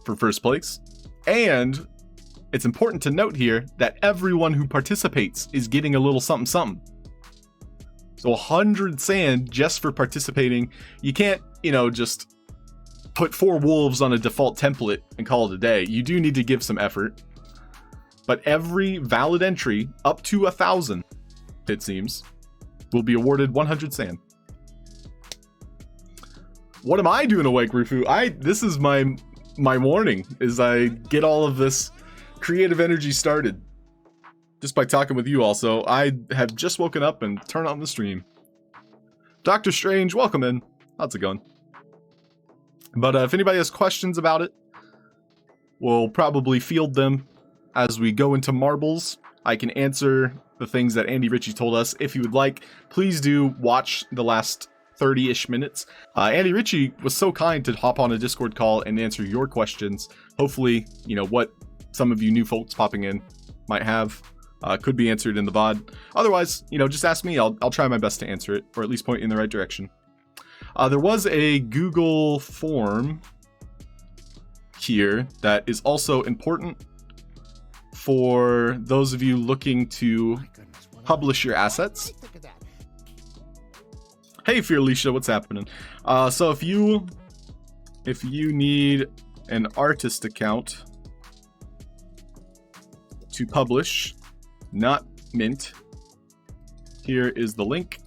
Speaker 1: for first place. And it's important to note here that everyone who participates is getting a little something something. So 100 sand just for participating. You can't, just put 4 wolves on a default template and call it a day. You do need to give some effort. But every valid entry up to 1,000, it seems, will be awarded 100 sand. What am I doing awake, Rufu? This is my morning, is I get all of this creative energy started just by talking with you all. So I have just woken up and turned on the stream. Dr. Strange, welcome in. How's it going? But if anybody has questions about it, we'll probably field them as we go into marbles. I can answer the things that Andy Ritchie told us. If you would like, please do watch the last 30-ish minutes. Andy Ritchie was so kind to hop on a Discord call and answer your questions. Hopefully, what some of you new folks popping in might have could be answered in the VOD. Otherwise, just ask me. I'll try my best to answer it, or at least point you in the right direction. There was a Google form here that is also important for those of you looking to publish your assets. Hey, Fearlisha, what's happening? So if you need an artist account to publish, not mint, here is the link.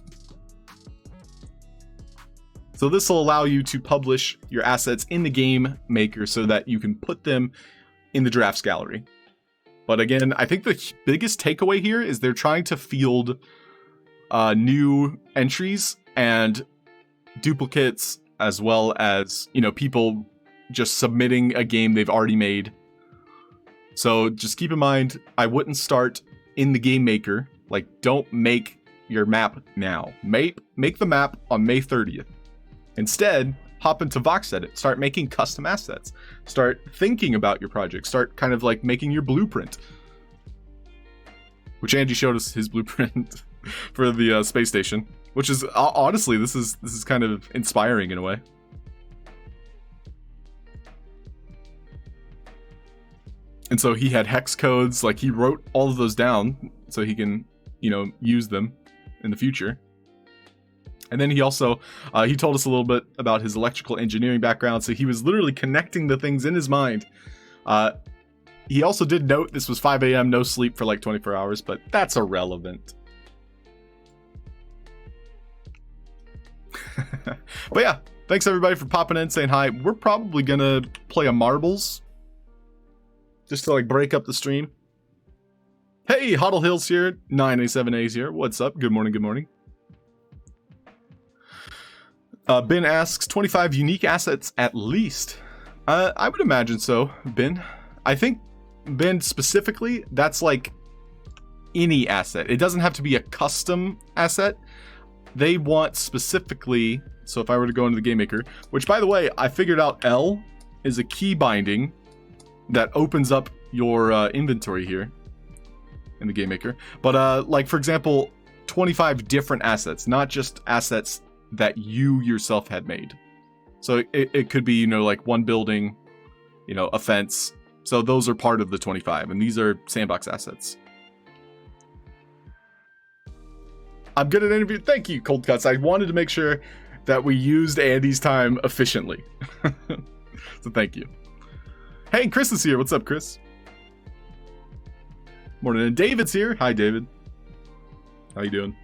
Speaker 1: So this will allow you to publish your assets in the game maker so that you can put them in the drafts gallery. But again, I think the biggest takeaway here is they're trying to field new entries and duplicates, as well as, people just submitting a game they've already made. So just keep in mind, I wouldn't start in the game maker. Like, don't make your map now. Make the map on May 30th. Instead, hop into Vox Edit, start making custom assets, start thinking about your project, start kind of like making your blueprint. Which Andy showed us his blueprint for the space station, which is honestly, this is kind of inspiring in a way. And so he had hex codes, like he wrote all of those down so he can, use them in the future. And then he also, he told us a little bit about his electrical engineering background. So he was literally connecting the things in his mind. He also did note this was 5 a.m., no sleep for like 24 hours, but that's irrelevant. But yeah, thanks everybody for popping in, saying hi. We're probably gonna play a marbles just to like break up the stream. Hey, Halfd0rk's here, 987A's here. What's up? Good morning, good morning. Ben asks, 25 unique assets at least. I would imagine so, Ben. I think, Ben, specifically, that's like any asset. It doesn't have to be a custom asset. They want specifically, so if I were to go into the game maker, which by the way, I figured out L is a key binding that opens up your inventory here in the game maker. But like, for example, 25 different assets, not just assets that you yourself had made. So it could be, like one building, a fence. So those are part of the 25, and these are Sandbox assets. I'm good at interview. Thank you, Cold Cuts. I wanted to make sure that we used Andy's time efficiently. So thank you. Hey, Chris is here. What's up, Chris? Morning. And David's here. Hi, David. How you doing?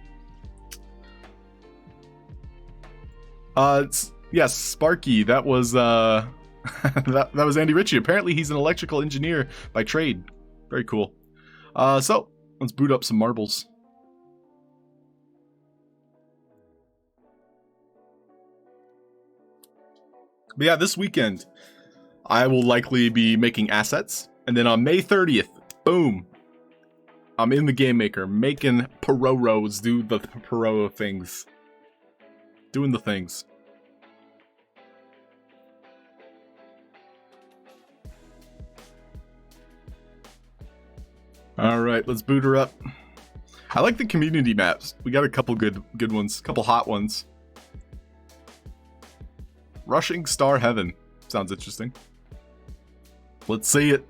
Speaker 1: Yes, Sparky. That was that was Andy Ritchie. Apparently, he's an electrical engineer by trade. Very cool. So let's boot up some marbles. But yeah, this weekend, I will likely be making assets. And then on May 30th, boom, I'm in the game maker making Pororos do the Pororo things. Doing the things. All right, let's boot her up. I like the community maps. We got a couple good ones, couple hot ones. Rushing Star Heaven. Sounds interesting. Let's see it.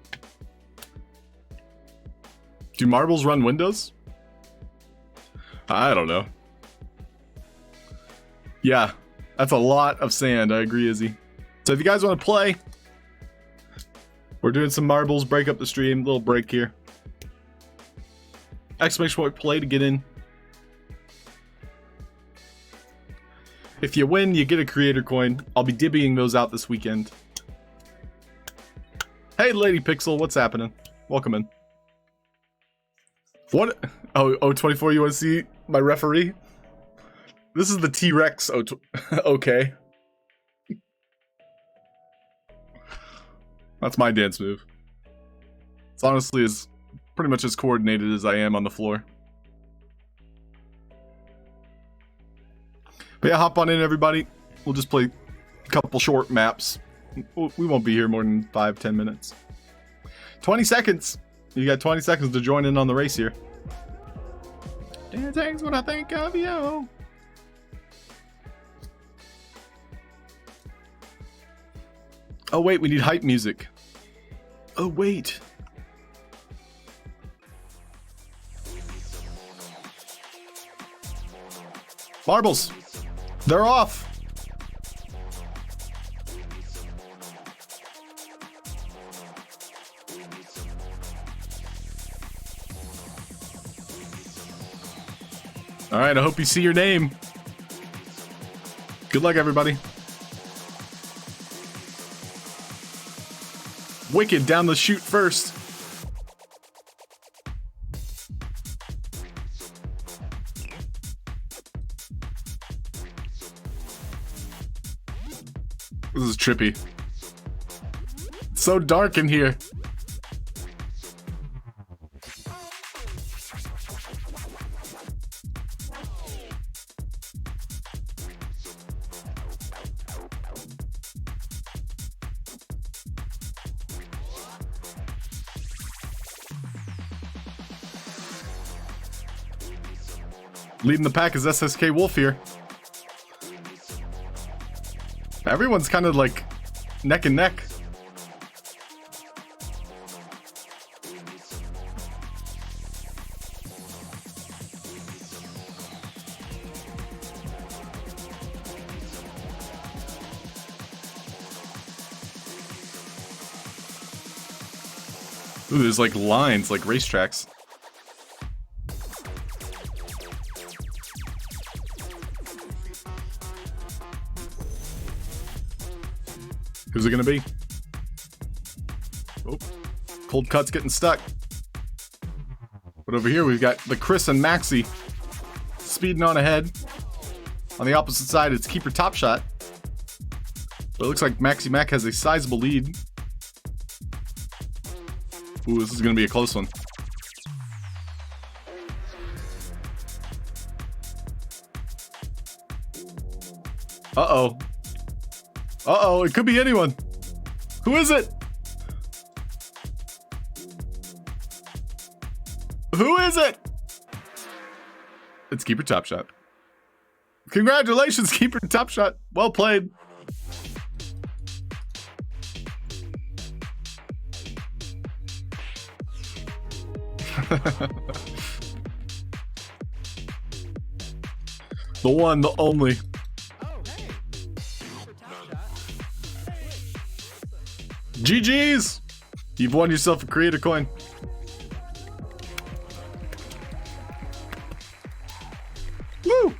Speaker 1: Do marbles run Windows? I don't know. Yeah, that's a lot of sand. I agree, Izzy. So if you guys want to play, we're doing some marbles, break up the stream, little break here. Exclamation point play to get in. If you win, you get a creator coin. I'll be divvying those out this weekend. Hey, Lady Pixel, what's happening? Welcome in. What? Oh, 24, you want to see my referee? This is the T-Rex. Oh, okay. That's my dance move. It's honestly as pretty much as coordinated as I am on the floor. But yeah, hop on in, everybody. We'll just play a couple short maps. We won't be here more than 5-10 minutes. 20 seconds. You got 20 seconds to join in on the race here. Dancing's what I think of you. Oh wait, we need hype music. Oh wait. Marbles. They're off. All right, I hope you see your name. Good luck, everybody. Wicked down the chute first. This is trippy. It's so dark in here. Leading the pack is SSK Wolf here. Everyone's kind of like neck and neck. Ooh, there's like lines, like racetracks. Who's it gonna be? Oh, Cold Cut's getting stuck. But over here we've got the Chris and Maxi speeding on ahead. On the opposite side, it's Keeper Top Shot. But it looks like Maxi Mac has a sizable lead. Ooh, this is gonna be a close one. Uh-oh. Uh-oh, it could be anyone. Who is it? Who is it? It's Keeper Top Shot. Congratulations, Keeper Top Shot. Well played. The one, the only. GG's! You've won yourself a creator coin. Woo!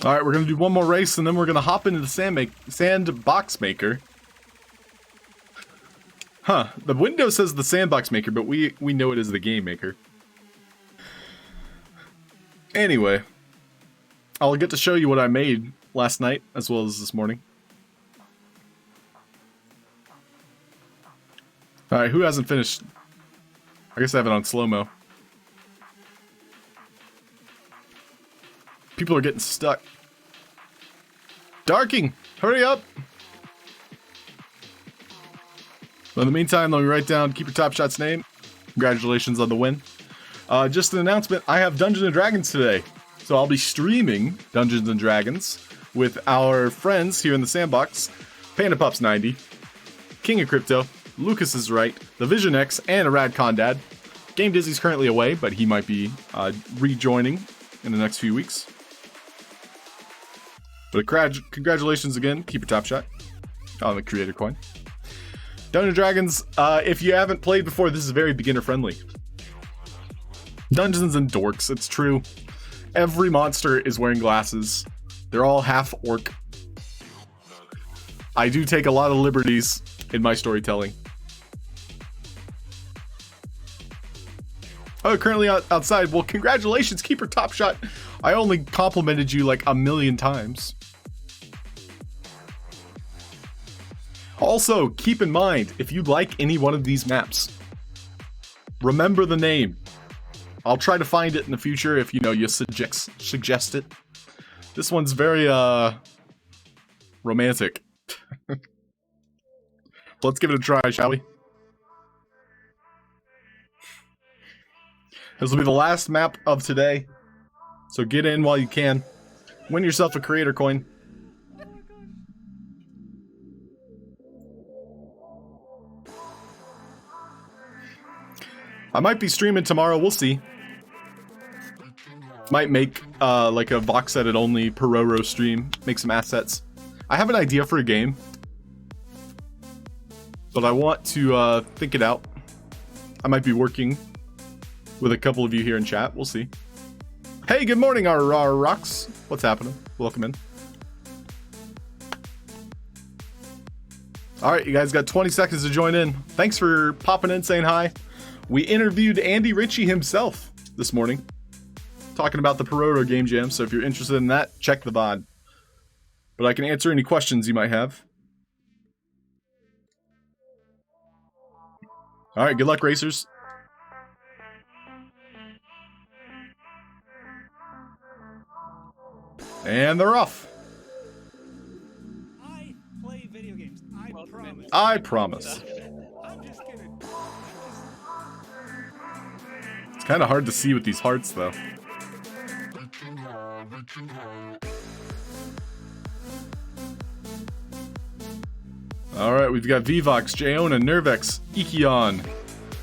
Speaker 1: Alright, we're gonna do one more race and then we're gonna hop into the Sandbox Maker. Huh, the window says the Sandbox Maker, but we know it as the Game Maker. Anyway, I'll get to show you what I made last night as well as this morning. Alright, who hasn't finished? I guess I have it on slow-mo. People are getting stuck. Darking! Hurry up! Well, in the meantime, let me write down Keeper Top Shot's name. Congratulations on the win. Just an announcement, I have Dungeons & Dragons today. So I'll be streaming Dungeons & Dragons with our friends here in the Sandbox. Panda Pups 90, King of Crypto, Lucas is right, the Vision X, and a Rad Condad. Game Dizzy's currently away, but he might be rejoining in the next few weeks. But congratulations again, keep your top shot on the creator coin. Dungeons & Dragons, if you haven't played before, this is very beginner friendly. Dungeons and Dorks, it's true. Every monster is wearing glasses. They're all half orc. I do take a lot of liberties in my storytelling. Oh, currently outside. Well, congratulations, keeper top shot. I only complimented you like a million times. Also, keep in mind, if you like any one of these maps, remember the name. I'll try to find it in the future if, you know, you suggest it. This one's very, romantic. Let's give it a try, shall we? This will be the last map of today, so get in while you can. Win yourself a creator coin. I might be streaming tomorrow, we'll see. Might make like a Vox Edit only Peroro stream, make some assets. I have an idea for a game, but I want to think it out. I might be working with a couple of you here in chat, we'll see. Hey, good morning, our rocks. What's happening? Welcome in. Alright, you guys got 20 seconds to join in. Thanks for popping in, saying hi. We interviewed Andy Ritchie himself this morning, talking about the Peroro Game Jam, so if you're interested in that, check the VOD. But I can answer any questions you might have. Alright, good luck, racers. And they're off.
Speaker 2: I play video games. I promise.
Speaker 1: I promise.
Speaker 2: I'm just kidding.
Speaker 1: It's kind of hard to see with these hearts, though. Alright, we've got Vivox, Jaona, Nervex, Ikion,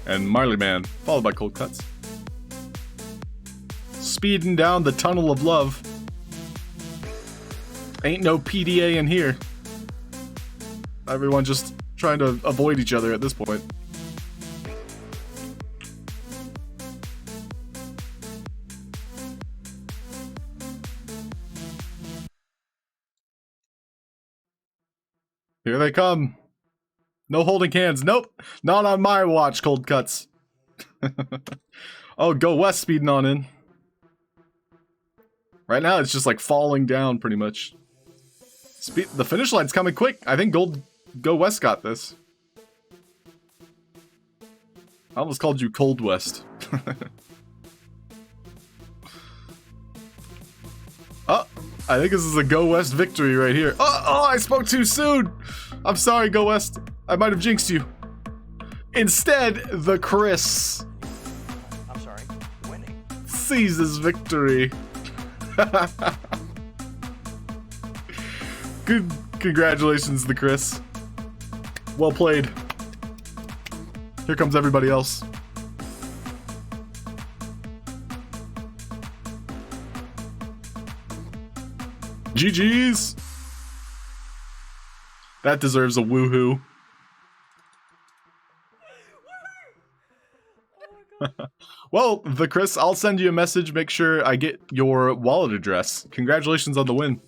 Speaker 1: and Marley Man, followed by Cold Cuts. Speeding down the tunnel of love. Ain't no PDA in here. Everyone just trying to avoid each other at this point. Here they come. No holding hands. Nope. Not on my watch, Cold Cuts. Oh, Go West speeding on in. Right now, it's just like falling down pretty much. The finish line's coming quick. I think Go West got this. I almost called you Cold West. Oh, I think this is a Go West victory right here. Oh, I spoke too soon. I'm sorry, Go West. I might have jinxed you. Instead, the Chris.
Speaker 4: I'm sorry, winning.
Speaker 1: Seizes victory. Good, congratulations, the Chris. Well played. Here comes everybody else. GG's. That deserves a woohoo. Well, the Chris, I'll send you a message. Make sure I get your wallet address. Congratulations on the win.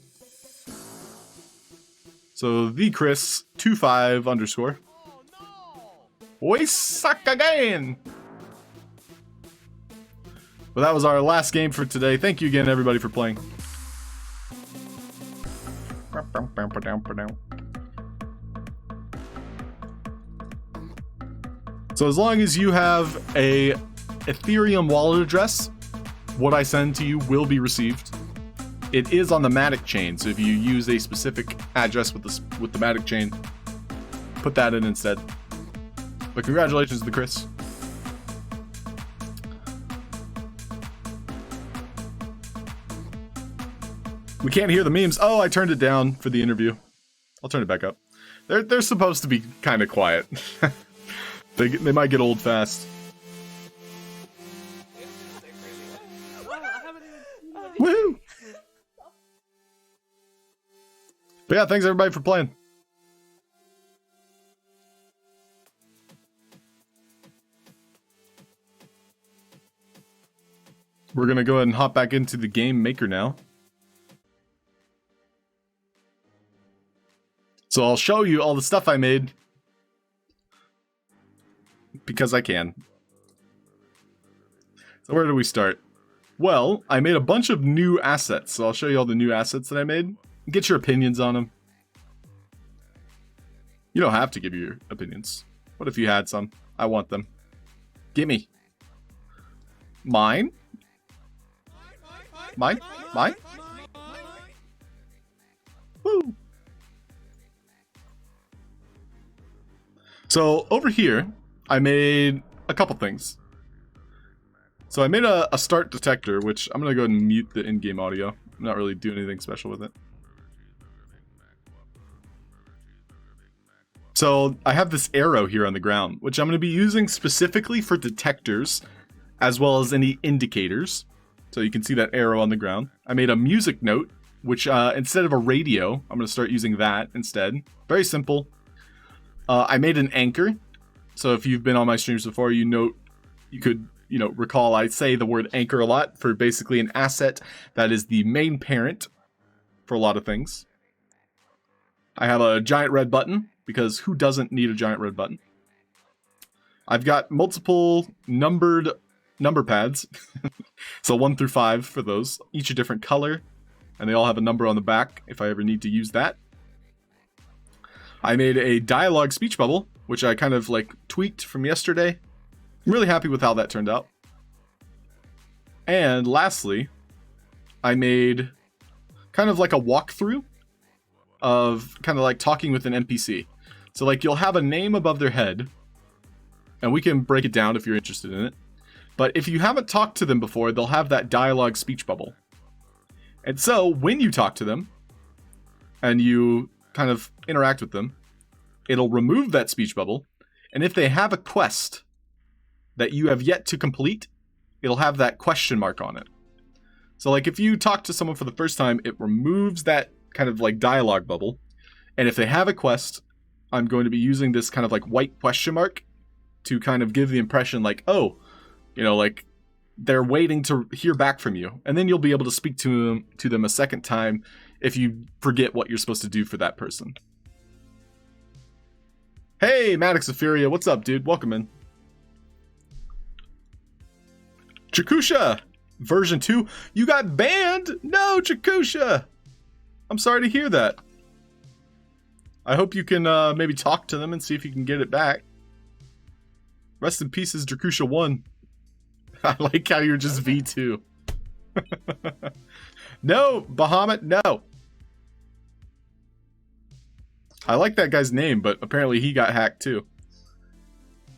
Speaker 1: So the Chris 25 _ we suck again. Well, that was our last game for today. Thank you again, everybody, for playing. So as long as you have a Ethereum wallet address, what I send to you will be received. It is on the Matic chain, so if you use a specific address with the Matic chain, put that in instead. But congratulations to Chris. We can't hear the memes. Oh, I turned it down for the interview. I'll turn it back up. They're supposed to be kind of quiet. They might get old fast. Woo! But yeah, thanks everybody for playing. We're gonna go ahead and hop back into the game maker now. So I'll show you all the stuff I made. Because I can. So where do we start? Well, I made a bunch of new assets. So I'll show you all the new assets that I made. Get your opinions on them. You don't have to give your opinions. What if you had some? I want them. Gimme. Mine? Mine? Mine? Woo! So over here, I made a couple things. So I made a start detector, which I'm gonna go ahead and mute the in-game audio. I'm not really doing anything special with it. So I have this arrow here on the ground, which I'm gonna be using specifically for detectors, as well as any indicators. So you can see that arrow on the ground. I made a music note, which instead of a radio, I'm gonna start using that instead. Very simple. I made an anchor. So if you've been on my streams before, you could recall I say the word anchor a lot for basically an asset that is the main parent for a lot of things. I have a giant red button, because who doesn't need a giant red button? I've got multiple number pads. So 1 through 5 for those, each a different color, and they all have a number on the back if I ever need to use that. I made a dialogue speech bubble, which I kind of like tweaked from yesterday. I'm really happy with how that turned out. And lastly, I made kind of like a walkthrough of kind of like talking with an NPC. So like you'll have a name above their head, and we can break it down if you're interested in it. But if you haven't talked to them before, they'll have that dialogue speech bubble. And so when you talk to them and you kind of interact with them, it'll remove that speech bubble. And if they have a quest that you have yet to complete, it'll have that question mark on it. So like if you talk to someone for the first time, it removes that kind of like dialogue bubble. And if they have a quest, I'm going to be using this kind of like white question mark to kind of give the impression like, oh, like they're waiting to hear back from you. And then you'll be able to speak to them a second time if you forget what you're supposed to do for that person. Hey, Maddox Opheria, what's up, dude? Welcome in. Jakusha, version 2. You got banned? No, Jakusha. I'm sorry to hear that. I hope you can maybe talk to them and see if you can get it back. Rest in pieces, Jakusha 1. I like how you're just V2. No, Bahamut, no. I like that guy's name, but apparently he got hacked too.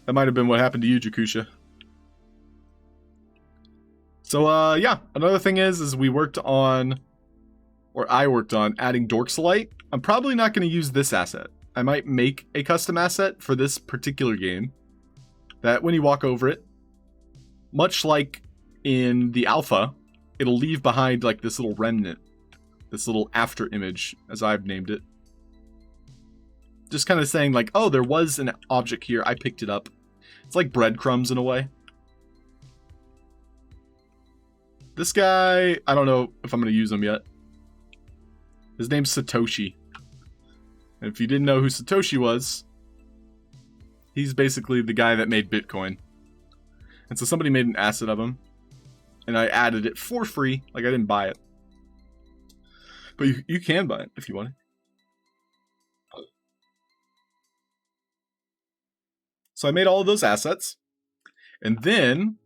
Speaker 1: That might have been what happened to you, Jakusha. So, yeah, another thing is I worked on adding Dork's I'm probably not going to use this asset. I might make a custom asset for this particular game that when you walk over it, much like in the alpha, it'll leave behind like this little remnant, this little after image, as I've named it. Just kind of saying like, oh, there was an object here, I picked it up. It's like breadcrumbs in a way. This guy, I don't know if I'm going to use him yet. His name's Satoshi. And if you didn't know who Satoshi was, he's basically the guy that made Bitcoin. And so somebody made an asset of him, and I added it for free. Like, I didn't buy it. But you can buy it if you want it. So I made all of those assets. And then,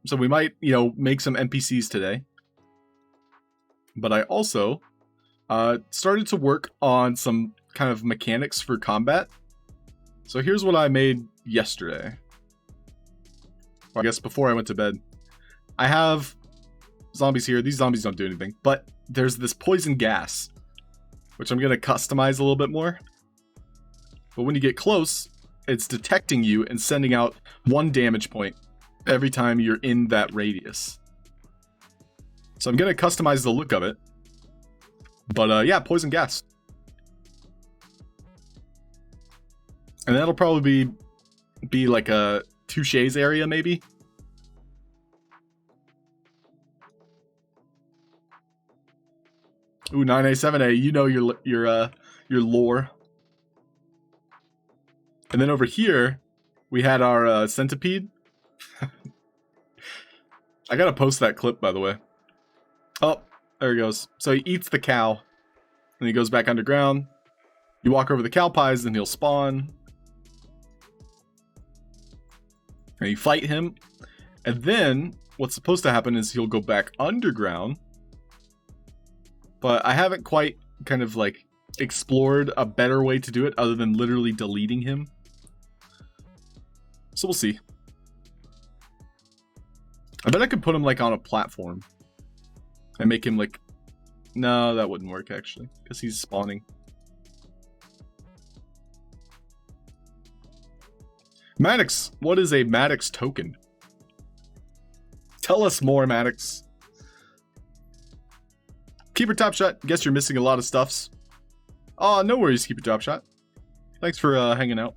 Speaker 1: so we might, make some NPCs today. But I also started to work on some kind of mechanics for combat. So here's what I made yesterday. Or I guess before I went to bed. I have zombies here. These zombies don't do anything. But there's this poison gas, which I'm going to customize a little bit more. But when you get close, it's detecting you and sending out 1 damage point every time you're in that radius. So I'm going to customize the look of it. But yeah, poison gas. And that'll probably be like a Touche's area, maybe. Ooh, 9A7A, you know your lore. And then over here, we had our centipede. I gotta post that clip, by the way. Oh, there he goes. So he eats the cow, and he goes back underground. You walk over the cow pies, and he'll spawn. And you fight him. And then, what's supposed to happen is he'll go back underground. But I haven't quite kind of like explored a better way to do it other than literally deleting him. So we'll see. I bet I could put him like on a platform and make him like... No, that wouldn't work actually, because he's spawning. Maddox, what is a Maddox token? Tell us more, Maddox. Keeper Top Shot, guess you're missing a lot of stuffs. Oh, no worries, Keeper Top Shot. Thanks for hanging out.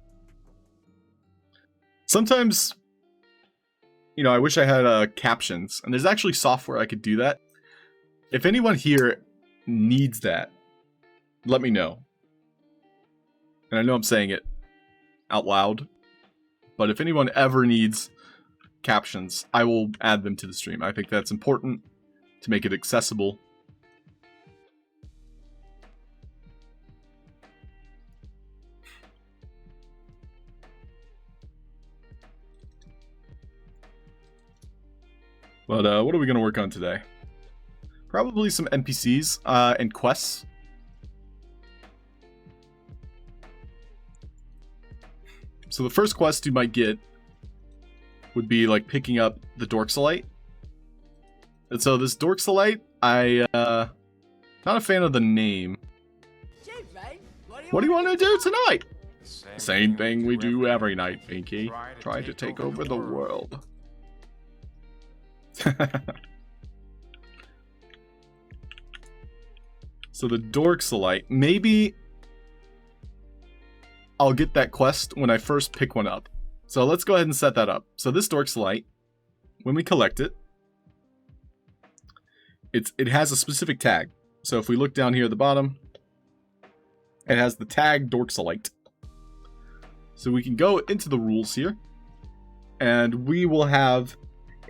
Speaker 1: Sometimes, you know, I wish I had captions, and there's actually software I could do that. If anyone here needs that, let me know. And I know I'm saying it out loud, but if anyone ever needs captions, I will add them to the stream. I think that's important to make it accessible. But what are we going to work on today? Probably some NPCs and quests. So the first quest you might get would be like picking up the Dorksolite. And so this Dorksolite, not a fan of the name. What do you want to do tonight? Same thing we do every night, Pinky. Try to take over the world. So the Dorksolite, maybe I'll get that quest when I first pick one up. So let's go ahead and set that up. So this Dorksolite, when we collect it, it has a specific tag. So if we look down here at the bottom, it has the tag Dorksolite. So we can go into the rules here, and we will have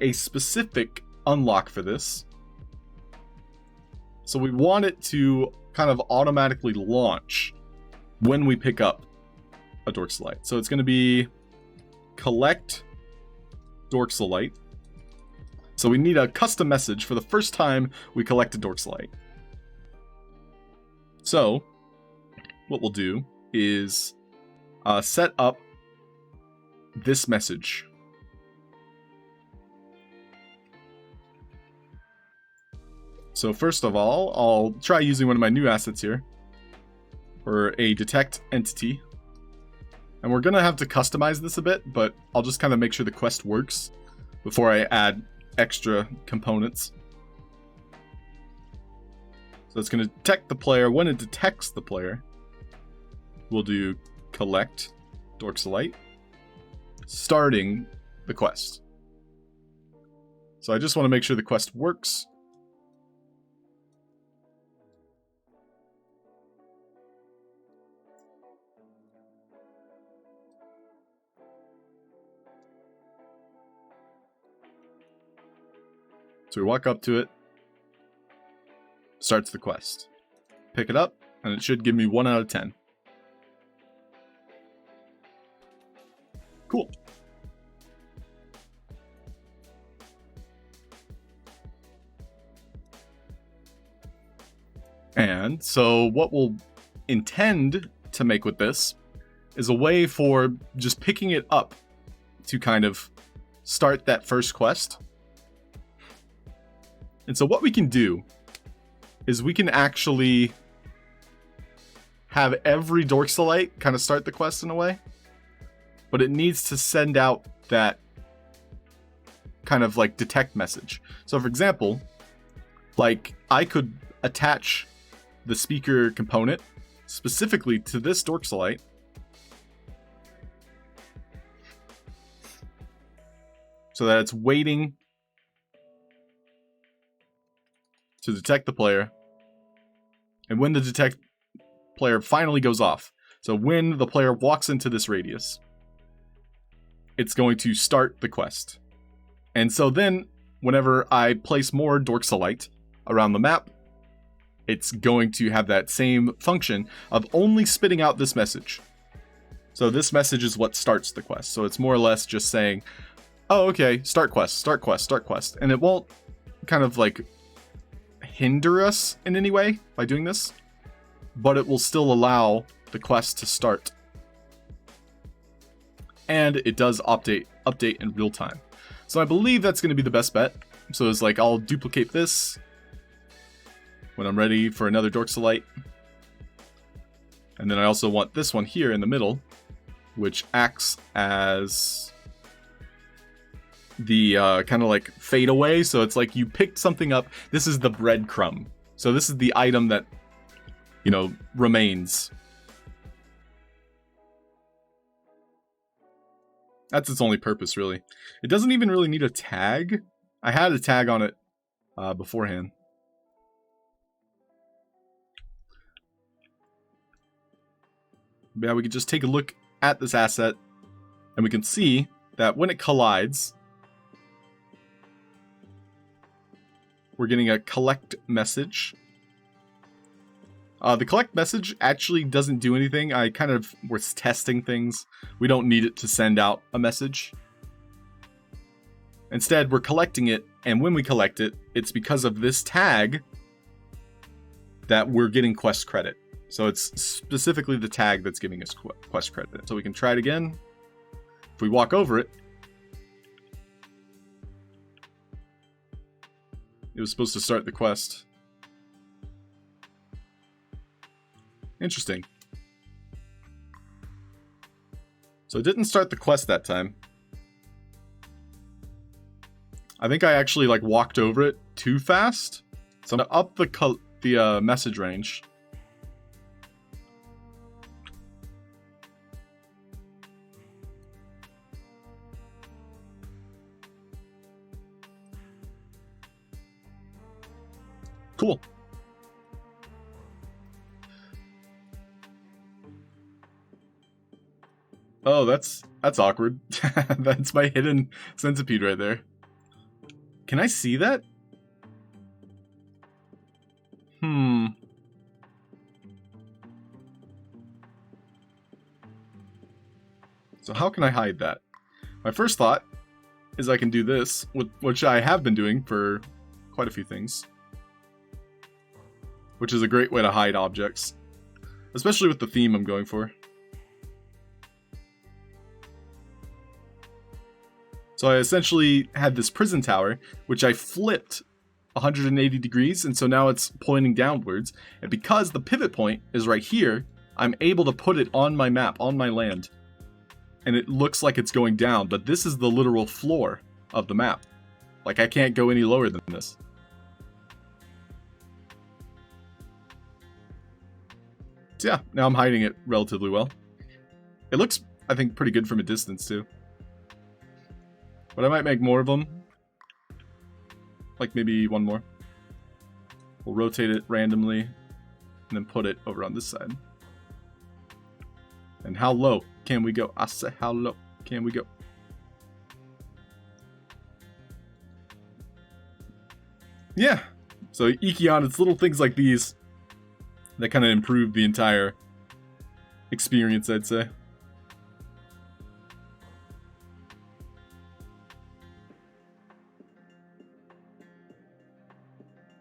Speaker 1: a specific unlock for this. So we want it to kind of automatically launch when we pick up a Dorksolite. So it's going to be collect Dorksolite. So we need a custom message for the first time we collect a Dorksolite. So what we'll do is set up this message. So first of all, I'll try using one of my new assets here for a detect entity. And we're going to have to customize this a bit, but I'll just kind of make sure the quest works before I add extra components. So it's going to detect the player. When it detects the player, we'll do collect Dorksolite, starting the quest. So I just want to make sure the quest works. So we walk up to it, starts the quest. Pick it up, and it should give me 1 out of 10. Cool. And so what we'll intend to make with this is a way for just picking it up to kind of start that first quest. And so what we can do is we can actually have every Dorksolite kind of start the quest in a way. but it needs to send out that kind of like detect message. So for example, like I could attach the speaker component specifically to this Dorksolite, so that it's waiting to detect the player, and when the detect player finally goes off, so when the player walks into this radius, it's going to start the quest. And so then whenever I place more Dorksolite around the map, it's going to have that same function of only spitting out this message. So this message is what starts the quest. So it's more or less just saying, oh, okay, start quest, start quest, start quest. And it won't kind of like hinder us in any way by doing this, but it will still allow the quest to start. And it does update in real time. So I believe that's going to be the best bet. So it's like I'll duplicate this when I'm ready for another Dorksolite. And then I also want this one here in the middle, which acts as the kind of like fade away. So it's like you picked something up. This is the breadcrumb. So this is the item that, you know, remains. That's its only purpose, really. It doesn't even really need a tag. I had a tag on it beforehand. Yeah, we could just take a look at this asset, and we can see that when it collides, we're getting a collect message. The collect message actually doesn't do anything. I kind of was testing things. We don't need it to send out a message. Instead, we're collecting it, and when we collect it, it's because of this tag that we're getting quest credit. So it's specifically the tag that's giving us quest credit. So we can try it again. If we walk over it, it was supposed to start the quest. Interesting. So it didn't start the quest that time. I think I actually like walked over it too fast. So I'm gonna up the message range. Cool. Oh, that's awkward. That's my hidden centipede right there. Can I see that? So how can I hide that? My first thought is I can do this, which I have been doing for quite a few things. Which is a great way to hide objects. Especially with the theme I'm going for. So I essentially had this prison tower, which I flipped 180 degrees, and so now it's pointing downwards. And because the pivot point is right here, I'm able to put it on my map, on my land. And it looks like it's going down, but this is the literal floor of the map. Like, I can't go any lower than this. So yeah, now I'm hiding it relatively well. It looks, I think, pretty good from a distance, too. But I might make more of them. Like maybe one more. We'll rotate it randomly and then put it over on this side. And how low can we go? I say, how low can we go? Yeah. So Ekion, it's little things like these that kind of improve the entire experience, I'd say.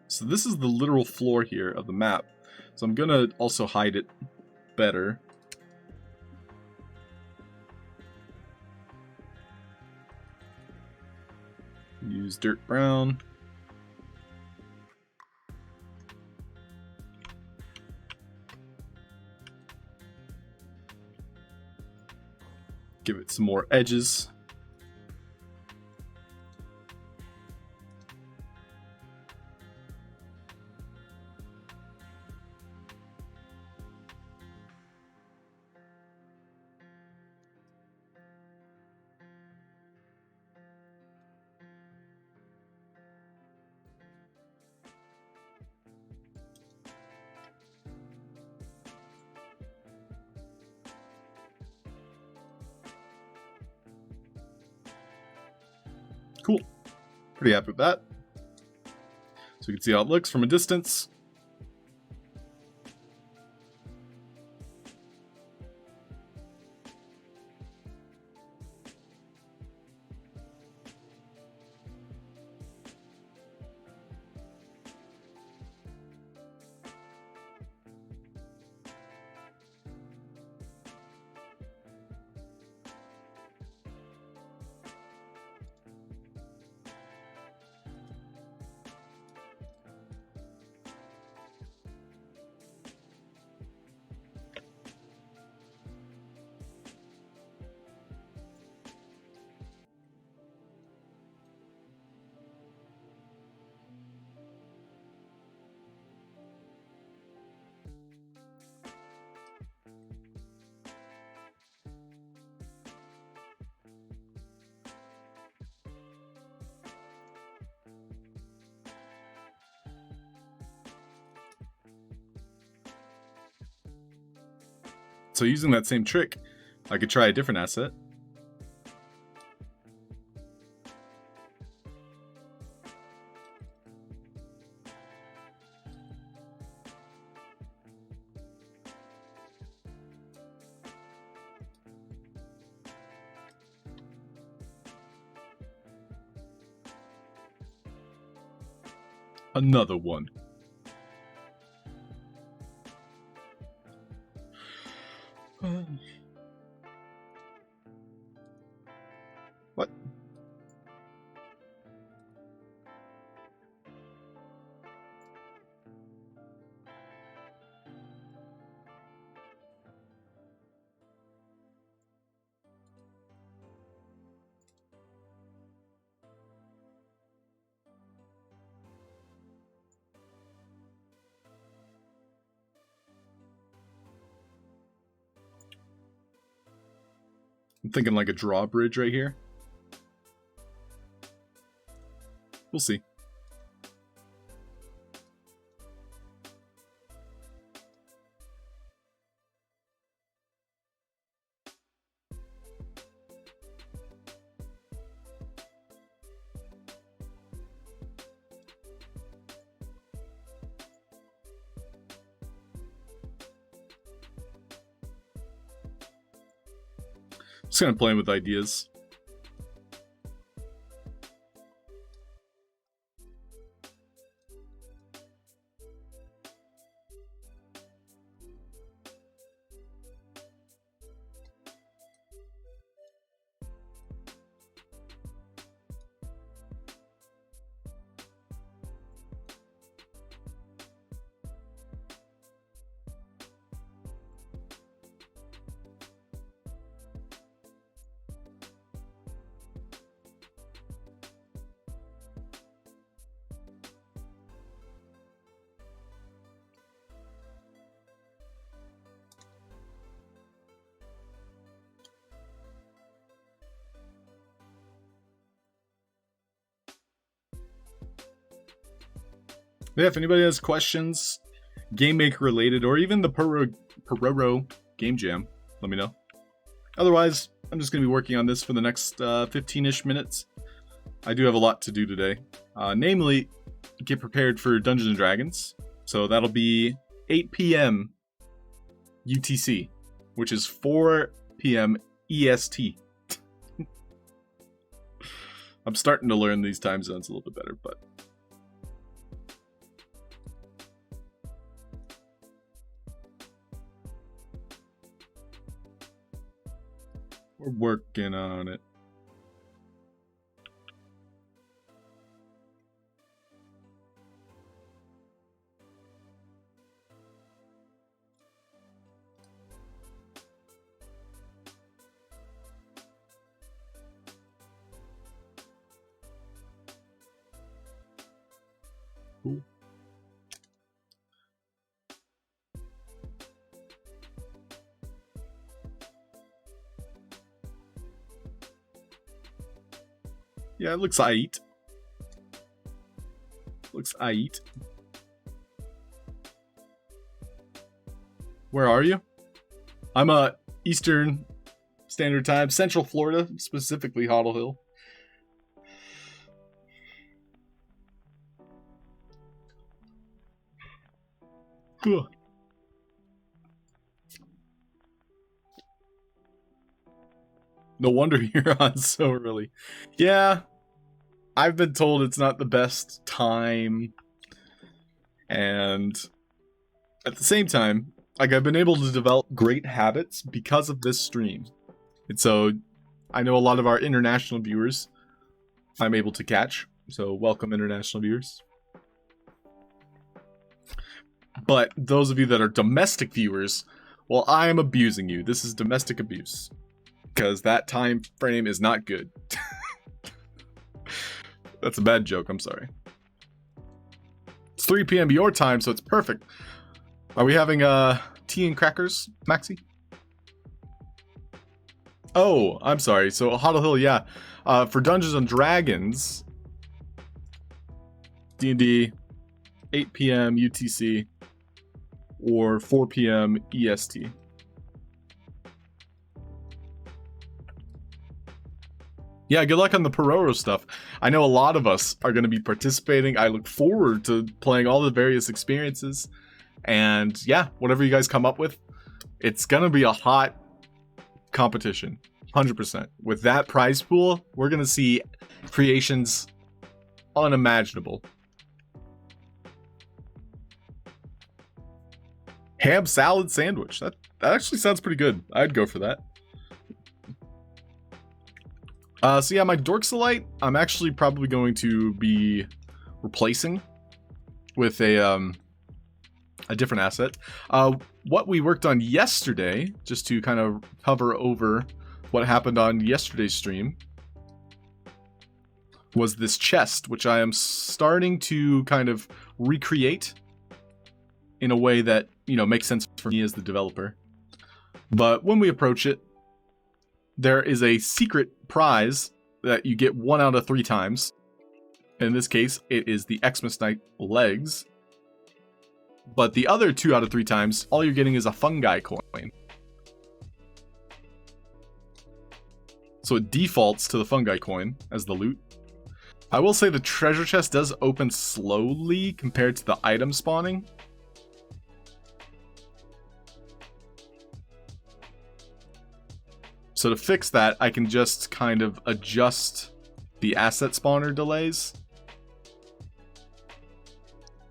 Speaker 1: So this is the literal floor here of the map. So I'm gonna also hide it better. Use dirt brown. Give it some more edges. Cool. Pretty happy with that. So we can see how it looks from a distance. So using that same trick, I could try a different asset. Another one. What? I'm thinking like a drawbridge right here. We'll see. Just kind of playing with ideas. Yeah, if anybody has questions, Game Maker related, or even the Peroro Game Jam, let me know. Otherwise, I'm just going to be working on this for the next 15-ish minutes. I do have a lot to do today. Namely, get prepared for Dungeons & Dragons. So that'll be 8 p.m. UTC, which is 4 p.m. EST. I'm starting to learn these time zones a little bit better, but... we're working on it. Yeah, it looks aight. Looks aight. Where are you? I'm Eastern Standard Time, Central Florida, specifically Halfd0rk. Ugh. No wonder you're on so early. Yeah, I've been told it's not the best time. And at the same time, like, I've been able to develop great habits because of this stream. And so I know a lot of our international viewers I'm able to catch. So welcome, international viewers. But those of you that are domestic viewers, well, I am abusing you. This is domestic abuse. Because that time frame is not good. That's a bad joke, I'm sorry. It's 3 p.m. your time, so it's perfect. Are we having tea and crackers, Maxi? Oh, I'm sorry. So Halfd0rk, yeah. For Dungeons and Dragons, D&D, 8 p.m. UTC, or 4 p.m. EST. Yeah, good luck on the Pororo stuff. I know a lot of us are going to be participating. I look forward to playing all the various experiences. And yeah, whatever you guys come up with, it's going to be a hot competition. 100%. With that prize pool, we're going to see creations unimaginable. Ham salad sandwich. That actually sounds pretty good. I'd go for that. So yeah, my Dorksalite, I'm actually probably going to be replacing with a different asset. What we worked on yesterday, just to kind of cover over what happened on yesterday's stream, was this chest, which I am starting to kind of recreate in a way that, you know, makes sense for me as the developer. But when we approach it, there is a secret prize that you get 1 out of 3 times. In this case, it is the Xmas Knight legs. But the other 2 out of 3 times, all you're getting is a fungi coin. So it defaults to the fungi coin as the loot. I will say the treasure chest does open slowly compared to the item spawning. So to fix that, I can just kind of adjust the asset spawner delays.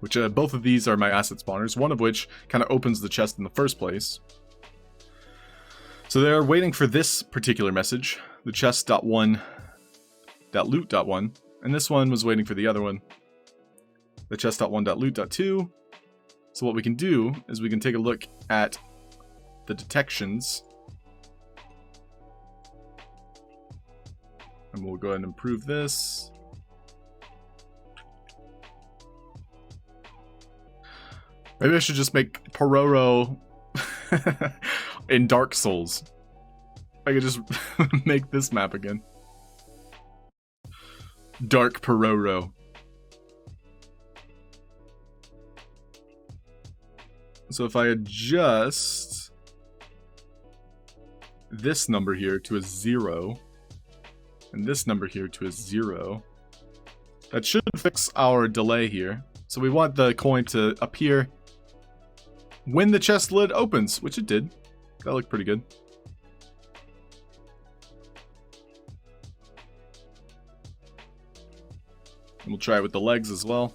Speaker 1: Which both of these are my asset spawners, one of which kind of opens the chest in the first place. So they're waiting for this particular message, the chest.1.loot.1, and this one was waiting for the other one, the chest.1.loot.2. So what we can do is we can take a look at the detections. And we'll go ahead and improve this. Maybe I should just make Pororo in Dark Souls. I could just make this map again. Dark Pororo. So if I adjust this number here to a 0, and this number here to a 0, that should fix our delay here. So we want the coin to appear when the chest lid opens, which it did. That looked pretty good. And we'll try it with the legs as well.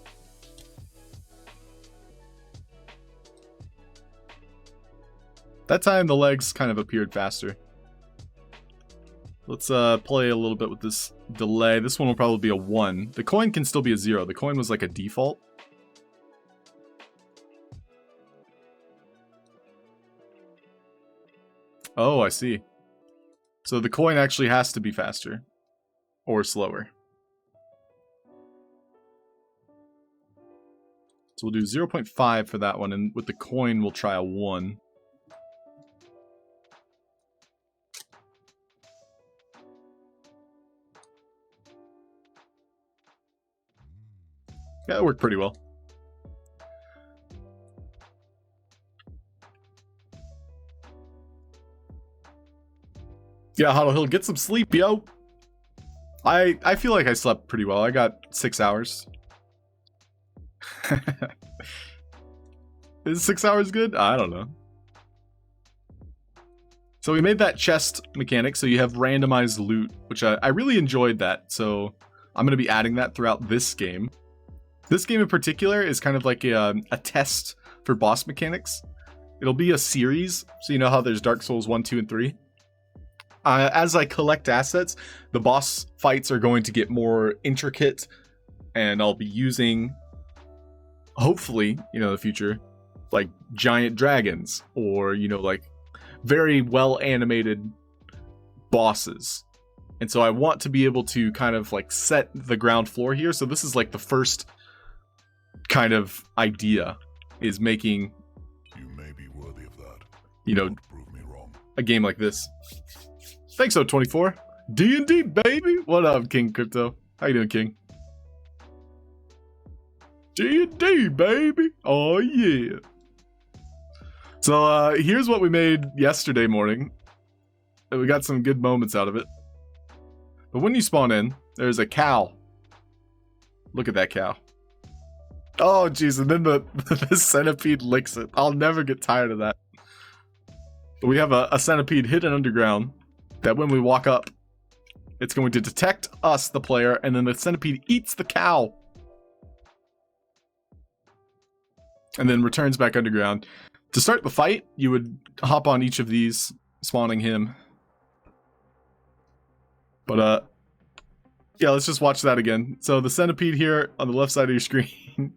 Speaker 1: That time the legs kind of appeared faster. Let's play a little bit with this delay. This one will probably be a 1. The coin can still be a 0. The coin was like a default. Oh, I see. So the coin actually has to be faster. Or slower. So we'll do 0.5 for that one, and with the coin we'll try a 1. Yeah, it worked pretty well. Yeah, Halfd0rk, get some sleep, yo. I feel like I slept pretty well. I got 6 hours. Is 6 hours good? I don't know. So we made that chest mechanic, so you have randomized loot, which I really enjoyed that. So I'm going to be adding that throughout this game. This game in particular is kind of like a test for boss mechanics. It'll be a series, so you know how there's Dark Souls 1, 2, and 3. As I collect assets, the boss fights are going to get more intricate, and I'll be using, hopefully, you know, in the future, like giant dragons, or, you know, like very well animated bosses. And so I want to be able to kind of like set the ground floor here. So this is like the first kind of idea, is making,
Speaker 5: You may be worthy of that.
Speaker 1: you know,
Speaker 5: Don't prove me wrong.
Speaker 1: a game like this. Thanks, O24. D&D, baby. What up, King Crypto? How you doing, King? D&D, baby. Oh, yeah. So, here's what we made yesterday morning. And we got some good moments out of it. But when you spawn in, there's a cow. Look at that cow. Oh, jeez, and then the centipede licks it. I'll never get tired of that. But we have a centipede hidden underground that when we walk up, it's going to detect us, the player, and then the centipede eats the cow. And then returns back underground. To start the fight, you would hop on each of these, spawning him. But, yeah, let's just watch that again. So the centipede here on the left side of your screen,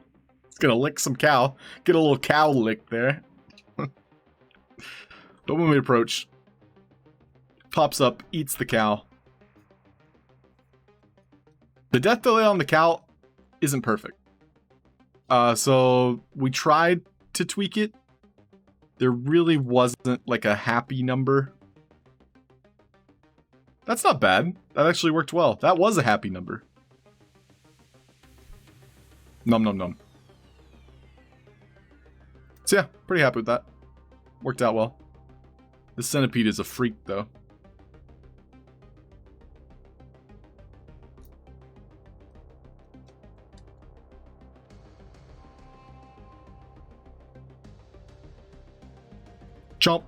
Speaker 1: it's gonna lick some cow. Get a little cow lick there. But when we approach, pops up, eats the cow. The death delay on the cow isn't perfect. So we tried to tweak it. There really wasn't like a happy number. That's not bad. That actually worked well. That was a happy number. Nom nom nom. So yeah, pretty happy with that. Worked out well. The centipede is a freak though. Chomp.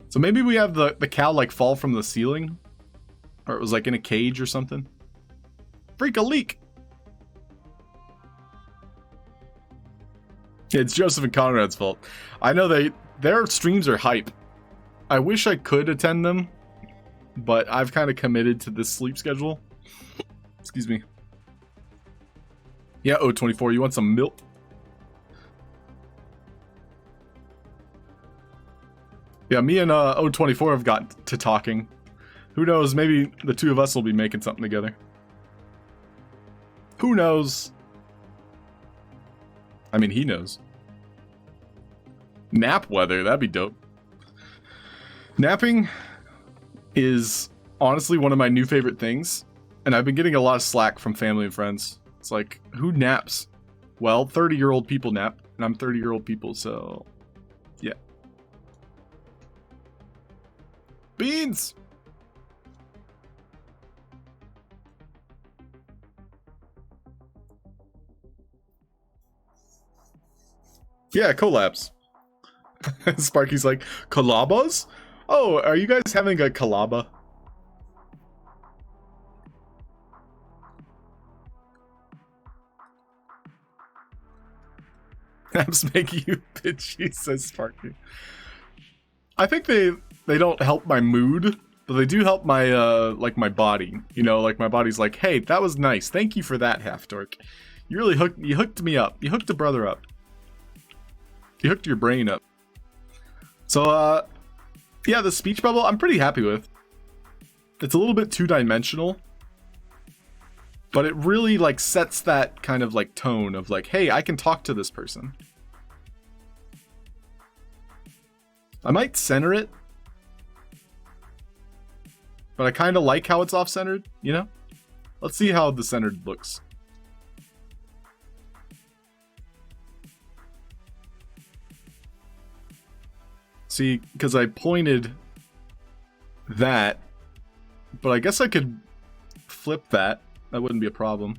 Speaker 1: So maybe we have the cow like fall from the ceiling, or it was like in a cage or something. Freak a leak. Yeah, it's Joseph and Conrad's fault. I know their streams are hype. I wish I could attend them, but I've kind of committed to this sleep schedule. Excuse me. Yeah, O24, you want some milk? Yeah, me and O24 have got to talking. Who knows, maybe the two of us will be making something together. Who knows? I mean, he knows. Nap weather, that'd be dope. Napping is honestly one of my new favorite things, and I've been getting a lot of slack from family and friends. It's like, who naps? Well, 30-year-old people nap, and I'm 30-year-old people, so yeah. Beans! Yeah, collabs. Sparky's like, collabas? Oh, are you guys having a collaba? Naps make you bitchy, says Sparky. I think they don't help my mood, but they do help my like my body. You know, like my body's like, hey, that was nice. Thank you for that, Halfd0rk. You really hooked me up. You hooked a brother up. You hooked your brain up. So yeah, the speech bubble I'm pretty happy with. It's a little bit two-dimensional, but it really like sets that kind of like tone of like, hey, I can talk to this person. I might center it, but I kind of like how it's off-centered, you know? Let's see how the centered looks. See, because I pointed that, but I guess I could flip that. That wouldn't be a problem.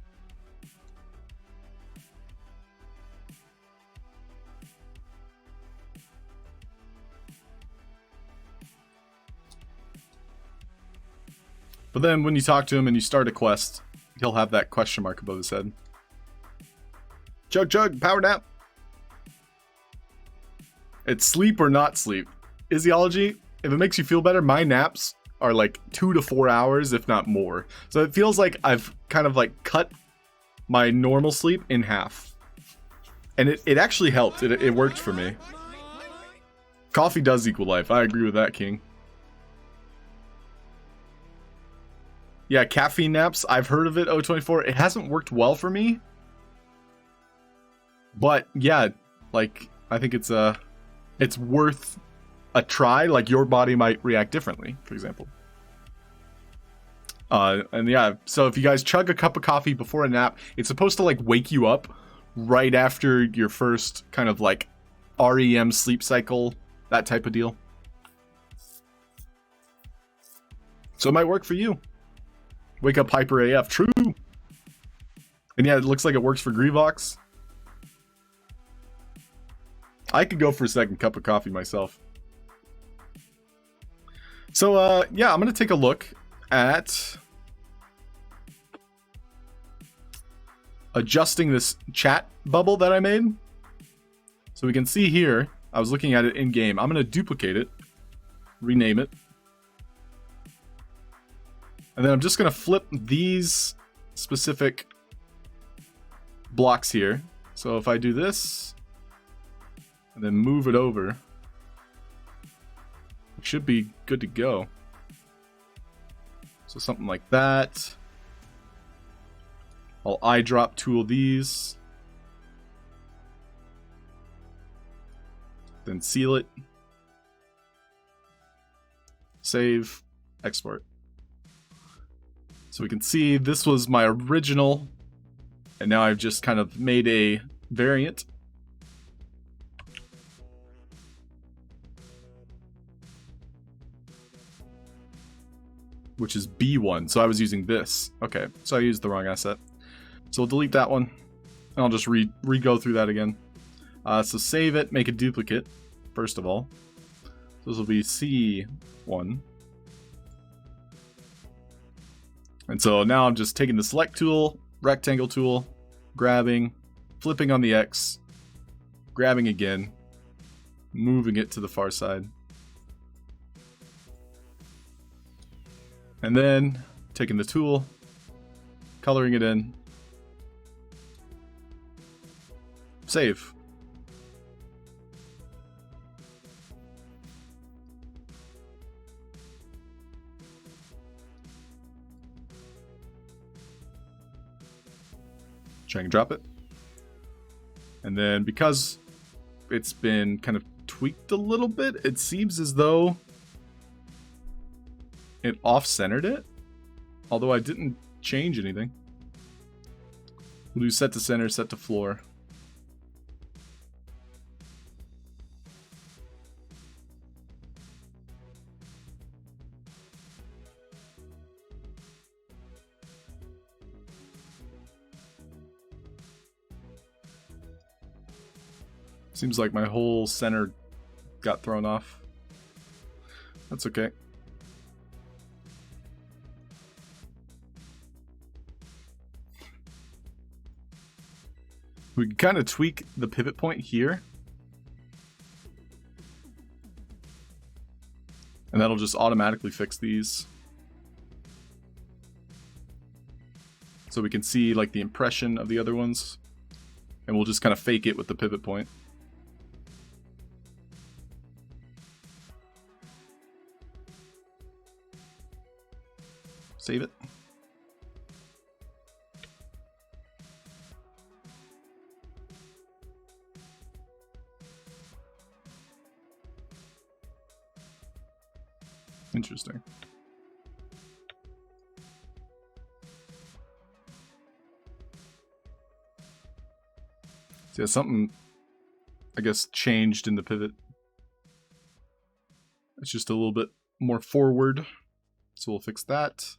Speaker 1: But then when you talk to him and you start a quest, he'll have that question mark above his head. Chug chug, power nap. It's sleep or not sleep. Physiology, if it makes you feel better, my naps are like 2 to 4 hours, if not more. So it feels like I've kind of like cut my normal sleep in half. And it actually helped. It worked for me. Coffee does equal life. I agree with that, King. Yeah, caffeine naps. I've heard of it, O24. It hasn't worked well for me. But yeah, like I think it's worth a try. Like your body might react differently, for example. And yeah, so if you guys chug a cup of coffee before a nap, it's supposed to like wake you up right after your first kind of like REM sleep cycle, that type of deal. So it might work for you. Wake up hyper AF, true. And yeah, it looks like it works for Greavox. I could go for a second cup of coffee myself. So yeah, I'm gonna take a look at adjusting this chat bubble that I made. So we can see here, I was looking at it in game. I'm gonna duplicate it, rename it. And then I'm just going to flip these specific blocks here. So if I do this, and then move it over, it should be good to go. So something like that. I'll eyedrop tool these. Then seal it. Save, export. So we can see this was my original, and now I've just kind of made a variant. Which is B1, so I was using this. Okay, so I used the wrong asset. So we'll delete that one, and I'll just re-go through that again. So save it, make a duplicate, first of all. So this will be C1. And so now I'm just taking the select tool, rectangle tool, grabbing, flipping on the X, grabbing again, moving it to the far side. And then taking the tool, coloring it in, save. Drag and drop it. And then because it's been kind of tweaked a little bit, it seems as though it off-centered it. Although I didn't change anything. We'll do set to center, set to floor. Seems like my whole center got thrown off. That's okay. We can kind of tweak the pivot point here. And that'll just automatically fix these. So we can see like the impression of the other ones. And we'll just kind of fake it with the pivot point. Save it. Interesting. So yeah, something, I guess, changed in the pivot. It's just a little bit more forward. So we'll fix that.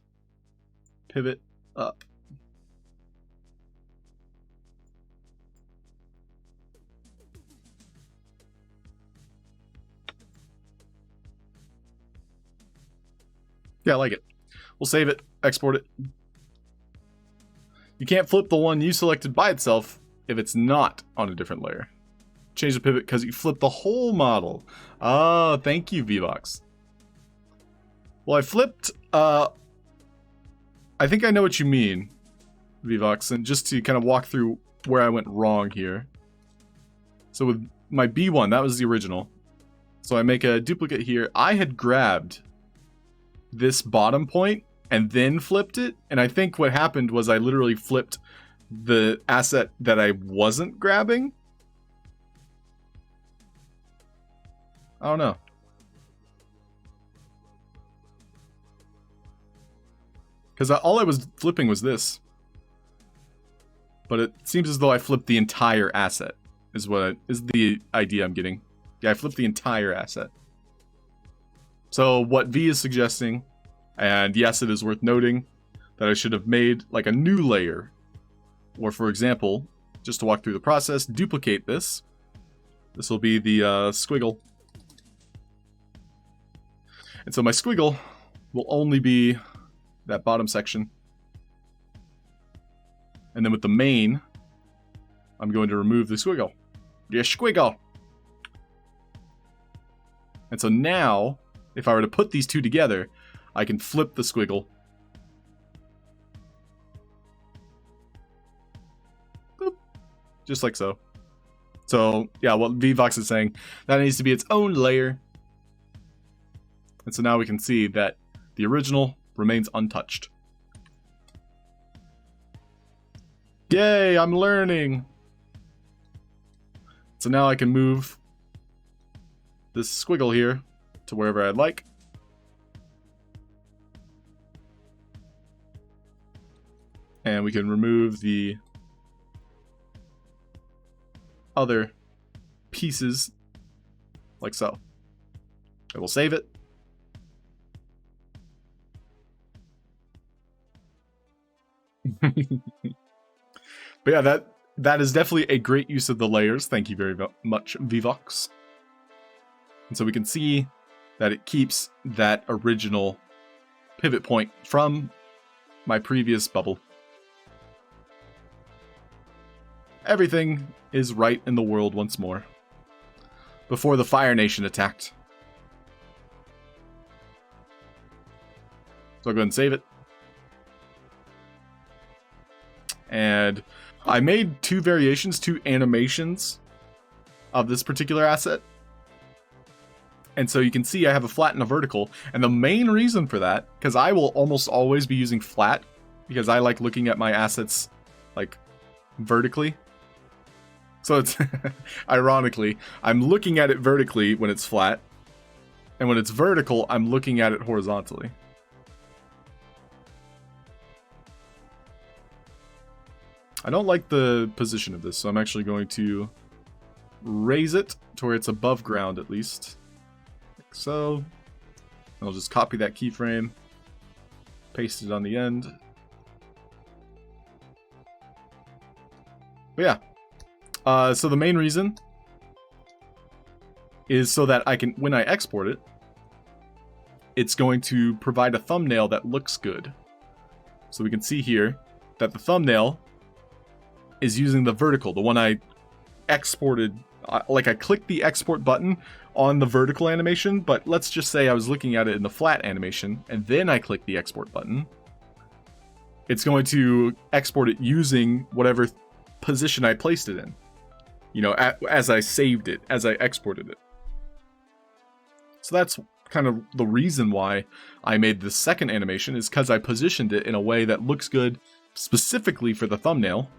Speaker 1: Pivot up. Yeah, I like it. We'll save it, export it. You can't flip the one you selected by itself if it's not on a different layer. Change the pivot because you flipped the whole model. Oh, thank you, VBox. Well, I flipped, I think I know what you mean, VBox, and just to kind of walk through where I went wrong here. So with my B1, that was the original. So I make a duplicate here. I had grabbed this bottom point and then flipped it, and I think what happened was I literally flipped the asset that I wasn't grabbing. I don't know. Because all I was flipping was this. But it seems as though I flipped the entire asset, is the idea I'm getting. Yeah, I flipped the entire asset. So what V is suggesting, and yes, it is worth noting, that I should have made like a new layer. Or for example, just to walk through the process, duplicate this. This will be the squiggle. And so my squiggle will only be that bottom section. And then with the main, I'm going to remove the squiggle. The squiggle! And so now, if I were to put these two together, I can flip the squiggle. Boop. Just like so. So, yeah, what VVox is saying, that needs to be its own layer. And so now we can see that the original remains untouched. Yay, I'm learning! So now I can move this squiggle here to wherever I'd like. And we can remove the other pieces like so. I will save it. But yeah, that is definitely a great use of the layers. Thank you very much, VVox. And so we can see that it keeps that original pivot point from my previous bubble. Everything is right in the world once more. Before the Fire Nation attacked. So I'll go ahead and save it. And I made two variations, two animations of this particular asset. And so you can see I have a flat and a vertical. And the main reason for that, because I will almost always be using flat, because I like looking at my assets like vertically. So it's ironically, I'm looking at it vertically when it's flat. And when it's vertical, I'm looking at it horizontally. I don't like the position of this, so I'm actually going to raise it to where it's above ground at least. Like so. I'll just copy that keyframe, paste it on the end. But yeah. So the main reason is so that I can, when I export it, it's going to provide a thumbnail that looks good. So we can see here that the thumbnail is using the vertical, the one I exported. Like I clicked the export button on the vertical animation, but let's just say I was looking at it in the flat animation, and then I click the export button. It's going to export it using whatever position I placed it in. You know, as I saved it, as I exported it. So that's kind of the reason why I made the second animation, is because I positioned it in a way that looks good specifically for the thumbnail.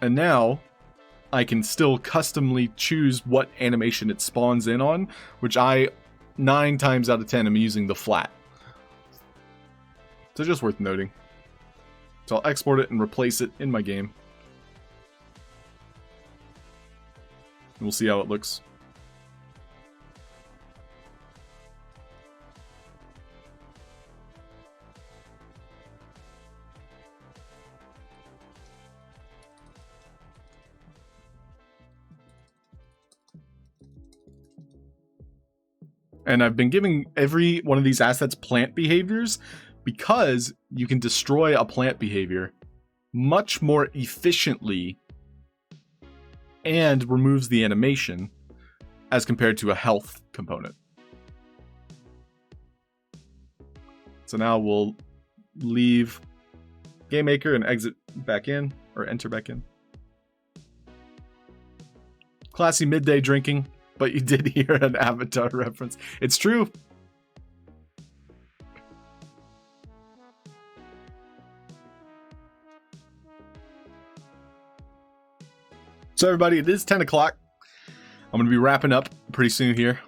Speaker 1: And now, I can still customly choose what animation it spawns in on, which I, 9 times out of 10, am using the flat. So just worth noting. So I'll export it and replace it in my game. And we'll see how it looks. And I've been giving every one of these assets plant behaviors because you can destroy a plant behavior much more efficiently and removes the animation as compared to a health component. So now we'll leave GameMaker and exit back in, or enter back in. Classy midday drinking. But you did hear an Avatar reference. It's true. So everybody, it is 10 o'clock. I'm going to be wrapping up pretty soon here.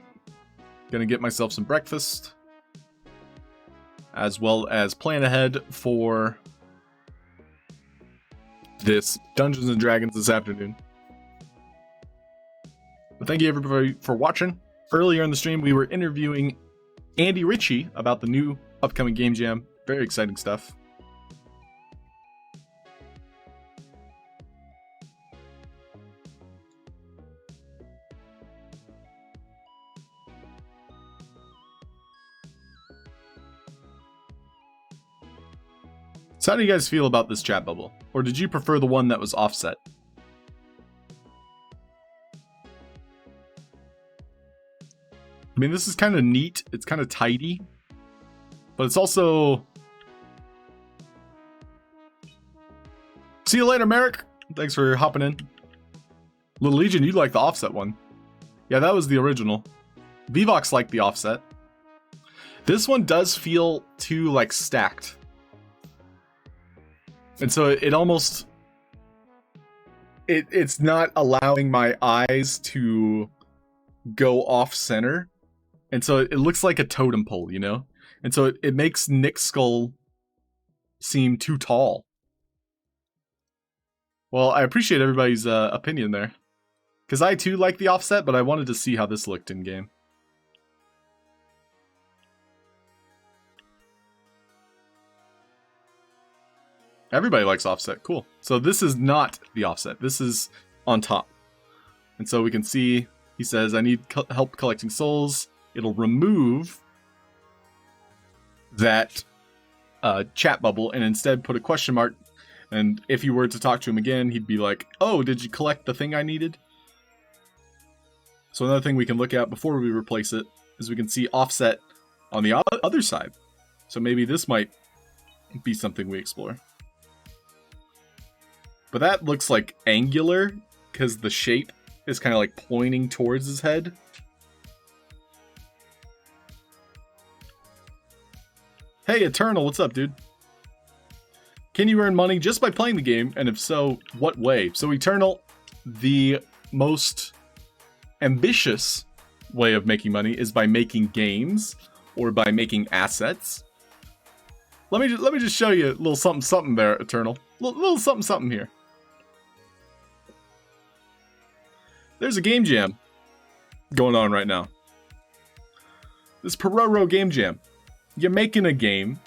Speaker 1: Going to get myself some breakfast. As well as plan ahead for this Dungeons and Dragons this afternoon. But thank you everybody for watching. Earlier in the stream, we were interviewing Andy Ritchie about the new upcoming Game Jam. Very exciting stuff. So how do you guys feel about this chat bubble? Or did you prefer the one that was offset? I mean, this is kind of neat. It's kind of tidy. But it's also... See you later, Merrick. Thanks for hopping in. Little Legion, you like the offset one. Yeah, that was the original. Vivox liked the offset. This one does feel too, like, stacked. And so it almost... It's not allowing my eyes to go off-center. And so it looks like a totem pole, you know? And so it makes Nick's skull seem too tall. Well, I appreciate everybody's opinion there. Because I too like the offset, but I wanted to see how this looked in game. Everybody likes offset. Cool. So this is not the offset. This is on top. And so we can see, he says, I need help collecting souls. It'll remove that chat bubble and instead put a question mark. And if you were to talk to him again, he'd be like, oh, did you collect the thing I needed? So another thing we can look at before we replace it is we can see offset on the other side. So maybe this might be something we explore. But that looks like angular because the shape is kind of like pointing towards his head. Hey, Eternal, what's up, dude? Can you earn money just by playing the game? And if so, what way? So Eternal, the most ambitious way of making money is by making games or by making assets. Let me just show you a little something there, Eternal. Little something here. There's a game jam going on right now. This Pororo game jam. You're making a game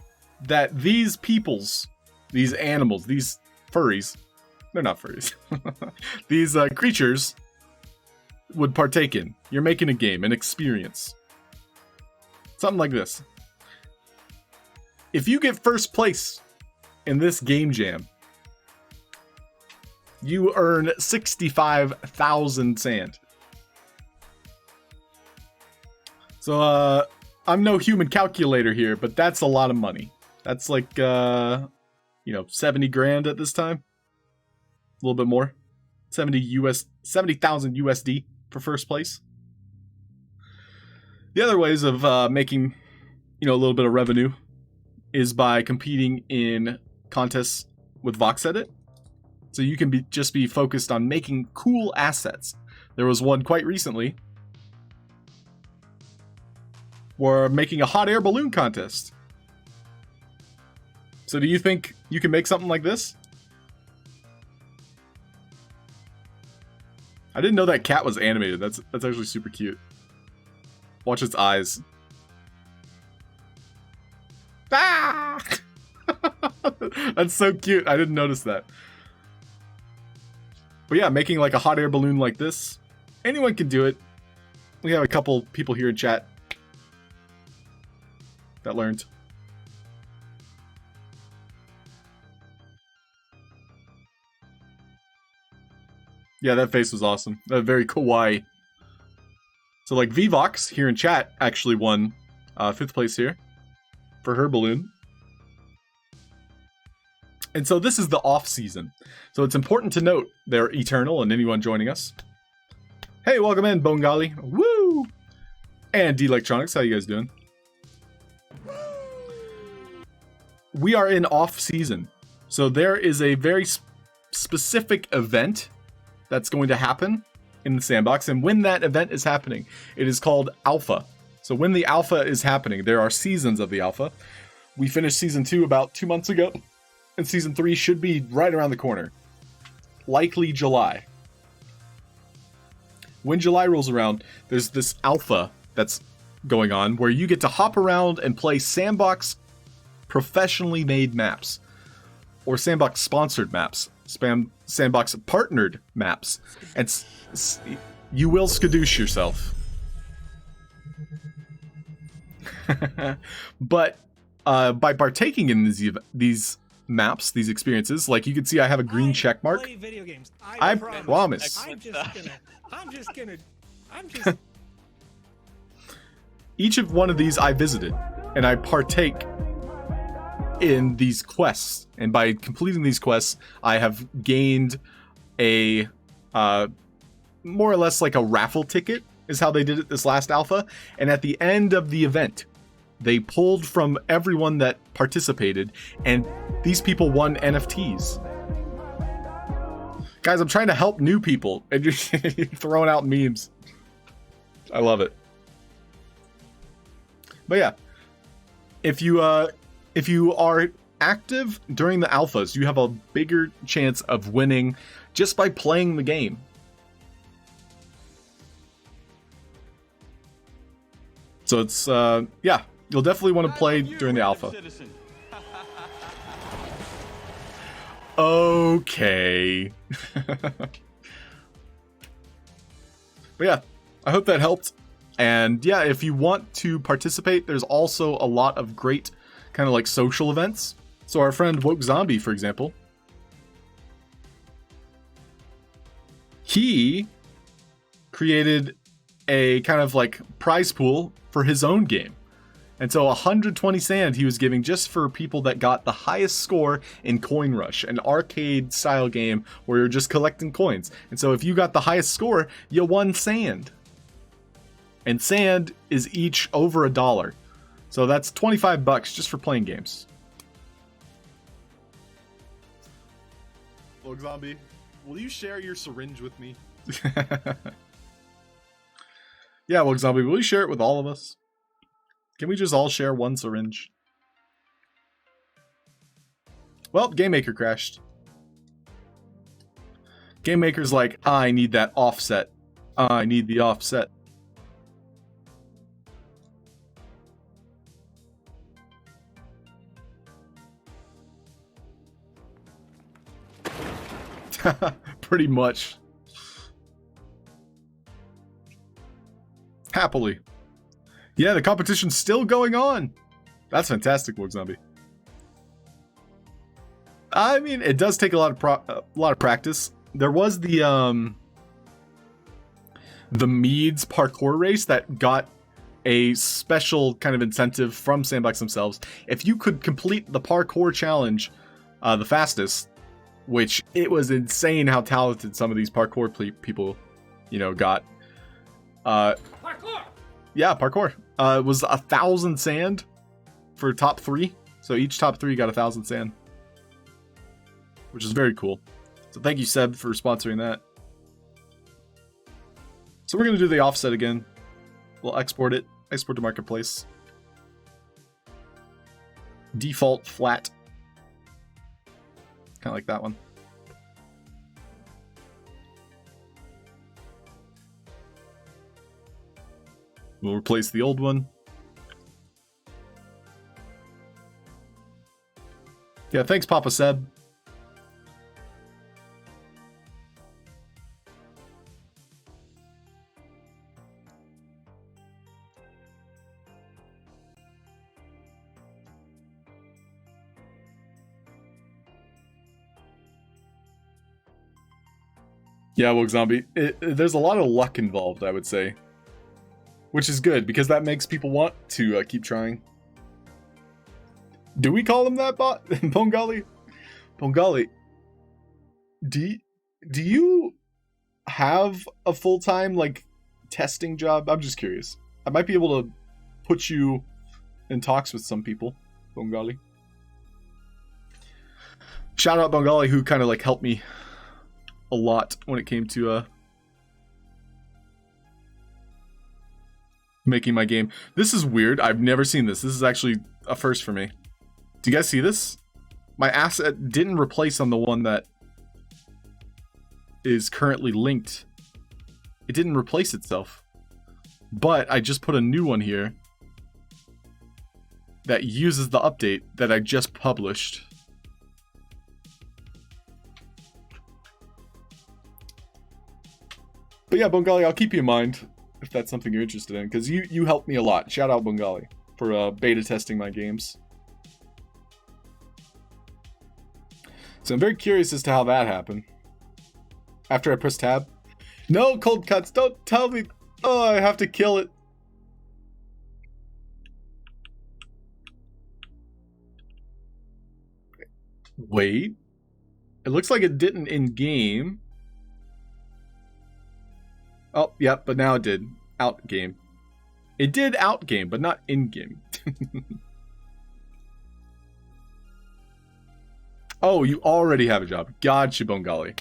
Speaker 1: that these peoples, these animals, these furries, they're not furries, these creatures would partake in. You're making a game, an experience. Something like this. If you get first place in this game jam, you earn 65,000 sand. So, I'm no human calculator here, but that's a lot of money. That's like, 70 grand at this time. A little bit more. 70,000 USD for first place. The other ways of making, a little bit of revenue is by competing in contests with VoxEdit. So you can just be focused on making cool assets. There was one quite recently. We're making a hot air balloon contest. So do you think you can make something like this? I didn't know that cat was animated. That's actually super cute. Watch its eyes. Ah! That's so cute. I didn't notice that. But yeah, making like a hot air balloon like this. Anyone can do it. We have a couple people here in chat that learned. Yeah, that face was awesome. Very kawaii. So like Vvox here in chat actually won 5th place here for her balloon. And so this is the off season. So it's important to note they're eternal and anyone joining us. Hey, welcome in, Bongali. Woo! And D-Electronics, how you guys doing? We are in off season. So there is a very specific event that's going to happen in the sandbox. And when that event is happening, it is called Alpha. So when the Alpha is happening, there are seasons of the Alpha. We finished Season 2 about 2 months ago. And Season 3 should be right around the corner. Likely July. When July rolls around, there's this Alpha that's going on where you get to hop around and play Sandbox professionally made maps. Or Sandbox sponsored maps. Sandbox partnered maps. And you will skadoosh yourself. But by partaking in these maps, these experiences, like you can see I have a green check mark.
Speaker 2: Play video games.
Speaker 1: I promise.
Speaker 2: I'm just gonna
Speaker 1: Each of one of these I visited, and I partake in these quests. And by completing these quests, I have gained a more or less like a raffle ticket, is how they did it this last alpha. And at the end of the event, they pulled from everyone that participated, and these people won NFTs. Guys, I'm trying to help new people, and you're throwing out memes. I love it. But yeah, if you are active during the alphas, you have a bigger chance of winning just by playing the game. So it's yeah, you'll definitely want to play during the alpha. Okay. But yeah, I hope that helped. And yeah, if you want to participate, there's also a lot of great kind of like social events. So our friend Woke Zombie, for example, he created a kind of like prize pool for his own game. And so 120 sand he was giving just for people that got the highest score in Coin Rush, an arcade style game where you're just collecting coins. And so if you got the highest score, you won sand. And sand is each over $1. So that's $25 just for playing games. Look, Zombie, will you share your syringe with me? Yeah, Look, Zombie, will you share it with all of us? Can we just all share one syringe? Well, Game Maker crashed. Game Maker's like, I need that offset. I need the offset. Pretty much. Happily. Yeah, the competition's still going on. That's fantastic, Woke Zombie. I mean, it does take a lot of practice. There was the Meads parkour race that got a special kind of incentive from Sandbox themselves. If you could complete the parkour challenge the fastest, which it was insane how talented some of these parkour people, you know, got.
Speaker 2: parkour.
Speaker 1: Yeah, parkour. It was 1,000 sand for top 3. So each top 3 got 1,000 sand, which is very cool. So thank you, Seb, for sponsoring that. So we're going to do the offset again. We'll export it. Export to marketplace. Default flat. Kind of like that one. We'll replace the old one. Yeah, thanks, Papa Seb. Yeah, Woke Zombie. There's a lot of luck involved, I would say. Which is good, because that makes people want to keep trying. Do we call him that, bot? Pongali? Pongali, do you have a full-time, like, testing job? I'm just curious. I might be able to put you in talks with some people, Pongali. Shout out Pongali, who kind of, like, helped me a lot when it came to making my game. This is weird. I've never seen this. This is actually a first for me. Do you guys see this? My asset didn't replace on the one that is currently linked. It didn't replace itself. But I just put a new one here that uses the update that I just published. But yeah, Bengali, I'll keep you in mind if that's something you're interested in, because you helped me a lot. Shout out Bengali for beta testing my games. So I'm very curious as to how that happened. After I press tab. No, cold cuts, don't tell me. Oh, I have to kill it. Wait. It looks like it didn't in-game. Oh, yeah, but now it did. Out-game. It did out-game, but not in-game. Oh, you already have a job. Gotcha, Bengali.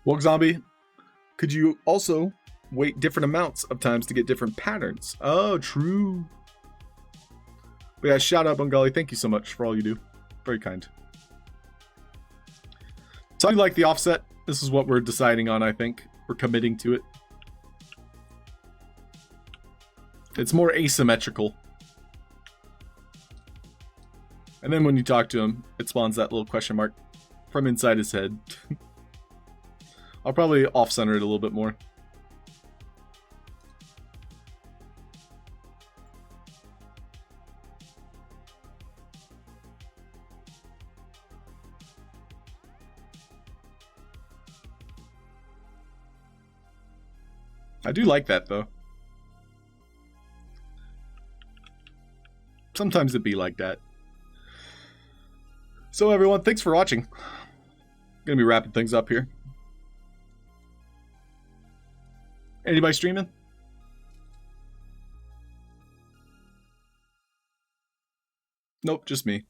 Speaker 1: Woke Zombie, could you also wait different amounts of times to get different patterns? Oh, true. But yeah, shout out Bengali. Thank you so much for all you do. Very kind. So I like the offset. This is what we're deciding on, I think. We're committing to it. It's more asymmetrical. And then when you talk to him, it spawns that little question mark from inside his head. I'll probably off-center it a little bit more. I do like that, though. Sometimes it be like that. So everyone, thanks for watching. Gonna be wrapping things up here. Anybody streaming? Nope, just me.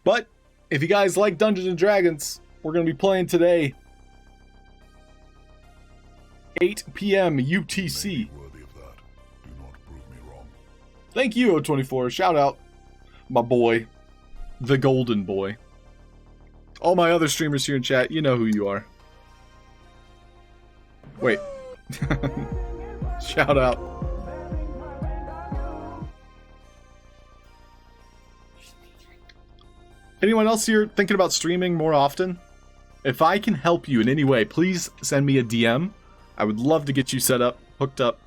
Speaker 1: But if you guys like Dungeons and Dragons, we're gonna be playing today. 8 p.m. UTC.
Speaker 5: Worthy of that. Do not prove me wrong.
Speaker 1: Thank you, O24. Shout out, my boy, the golden boy. All my other streamers here in chat, you know who you are. Wait. Shout out. Anyone else here thinking about streaming more often? If I can help you in any way, please send me a DM. I would love to get you set up, hooked up.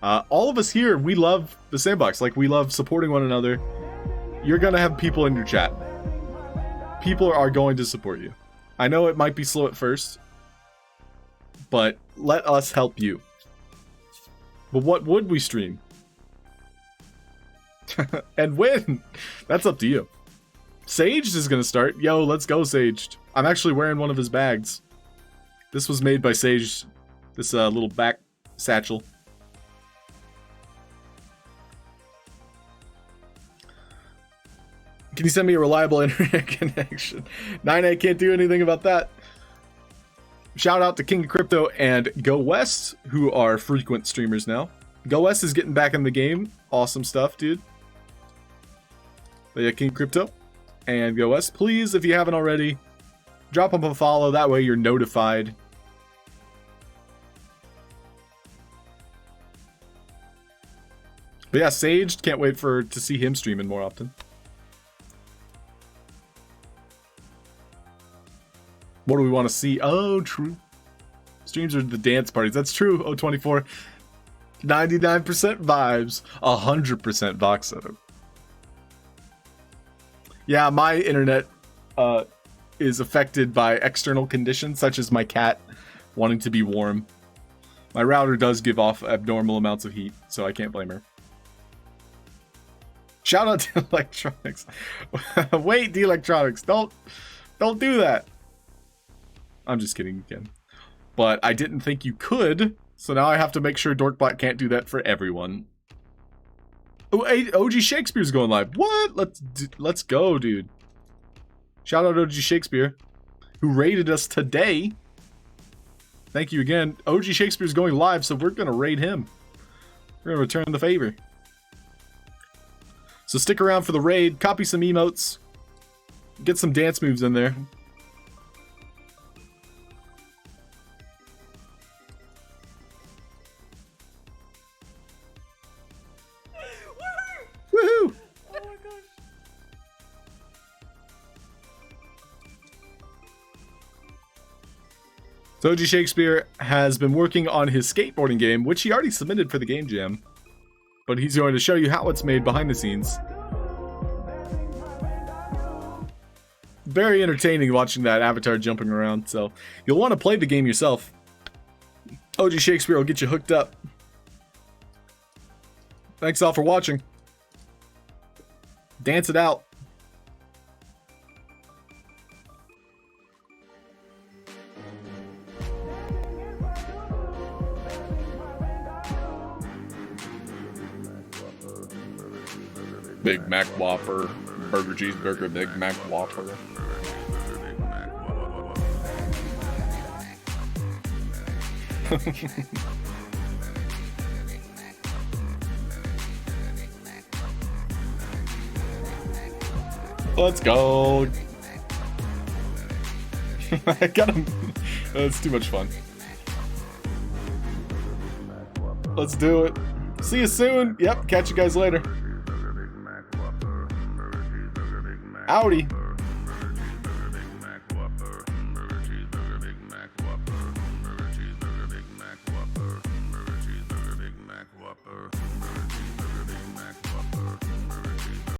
Speaker 1: All of us here, we love the Sandbox. Like, we love supporting one another. You're going to have people in your chat. People are going to support you. I know it might be slow at first, but let us help you. But what would we stream? And when? That's up to you. Sage is going to start. Yo, let's go, Sage. I'm actually wearing one of his bags. This was made by Sage. This little back satchel. Can you send me a reliable internet connection? 9A can't do anything about that. Shout out to King of Crypto and Go West, who are frequent streamers now. GoS is getting back in the game. Awesome stuff, dude. But yeah, King Crypto and GoS, please, if you haven't already, drop them a follow. That way you're notified. But yeah, Sage, can't wait to see him streaming more often. What do we want to see? Oh, true. Streams are the dance parties. That's true. O24. 99% vibes. 100% Vox setup. Yeah, my internet is affected by external conditions, such as my cat wanting to be warm. My router does give off abnormal amounts of heat, so I can't blame her. Shout out to Electronics. Wait, D-Electronics. Don't do that. I'm just kidding again. But I didn't think you could, so now I have to make sure Dorkbot can't do that for everyone. Oh, OG Shakespeare's going live. What? Let's go, dude. Shout out OG Shakespeare, who raided us today. Thank you again. OG Shakespeare's going live, so we're going to raid him. We're going to return the favor. So stick around for the raid, copy some emotes, get some dance moves in there. Woohoo!
Speaker 2: Oh my gosh.
Speaker 1: So OG Shakespeare has been working on his skateboarding game, which he already submitted for the Game Jam. But he's going to show you how it's made behind the scenes. Very entertaining watching that avatar jumping around, so you'll want to play the game yourself. OG Shakespeare will get you hooked up. Thanks all for watching. Dance it out. Big Mac Whopper, Burger Cheeseburger, Big Mac Whopper. Let's go. I got him. That's too much fun. Let's do it. See you soon. Yep, catch you guys later. Howdy.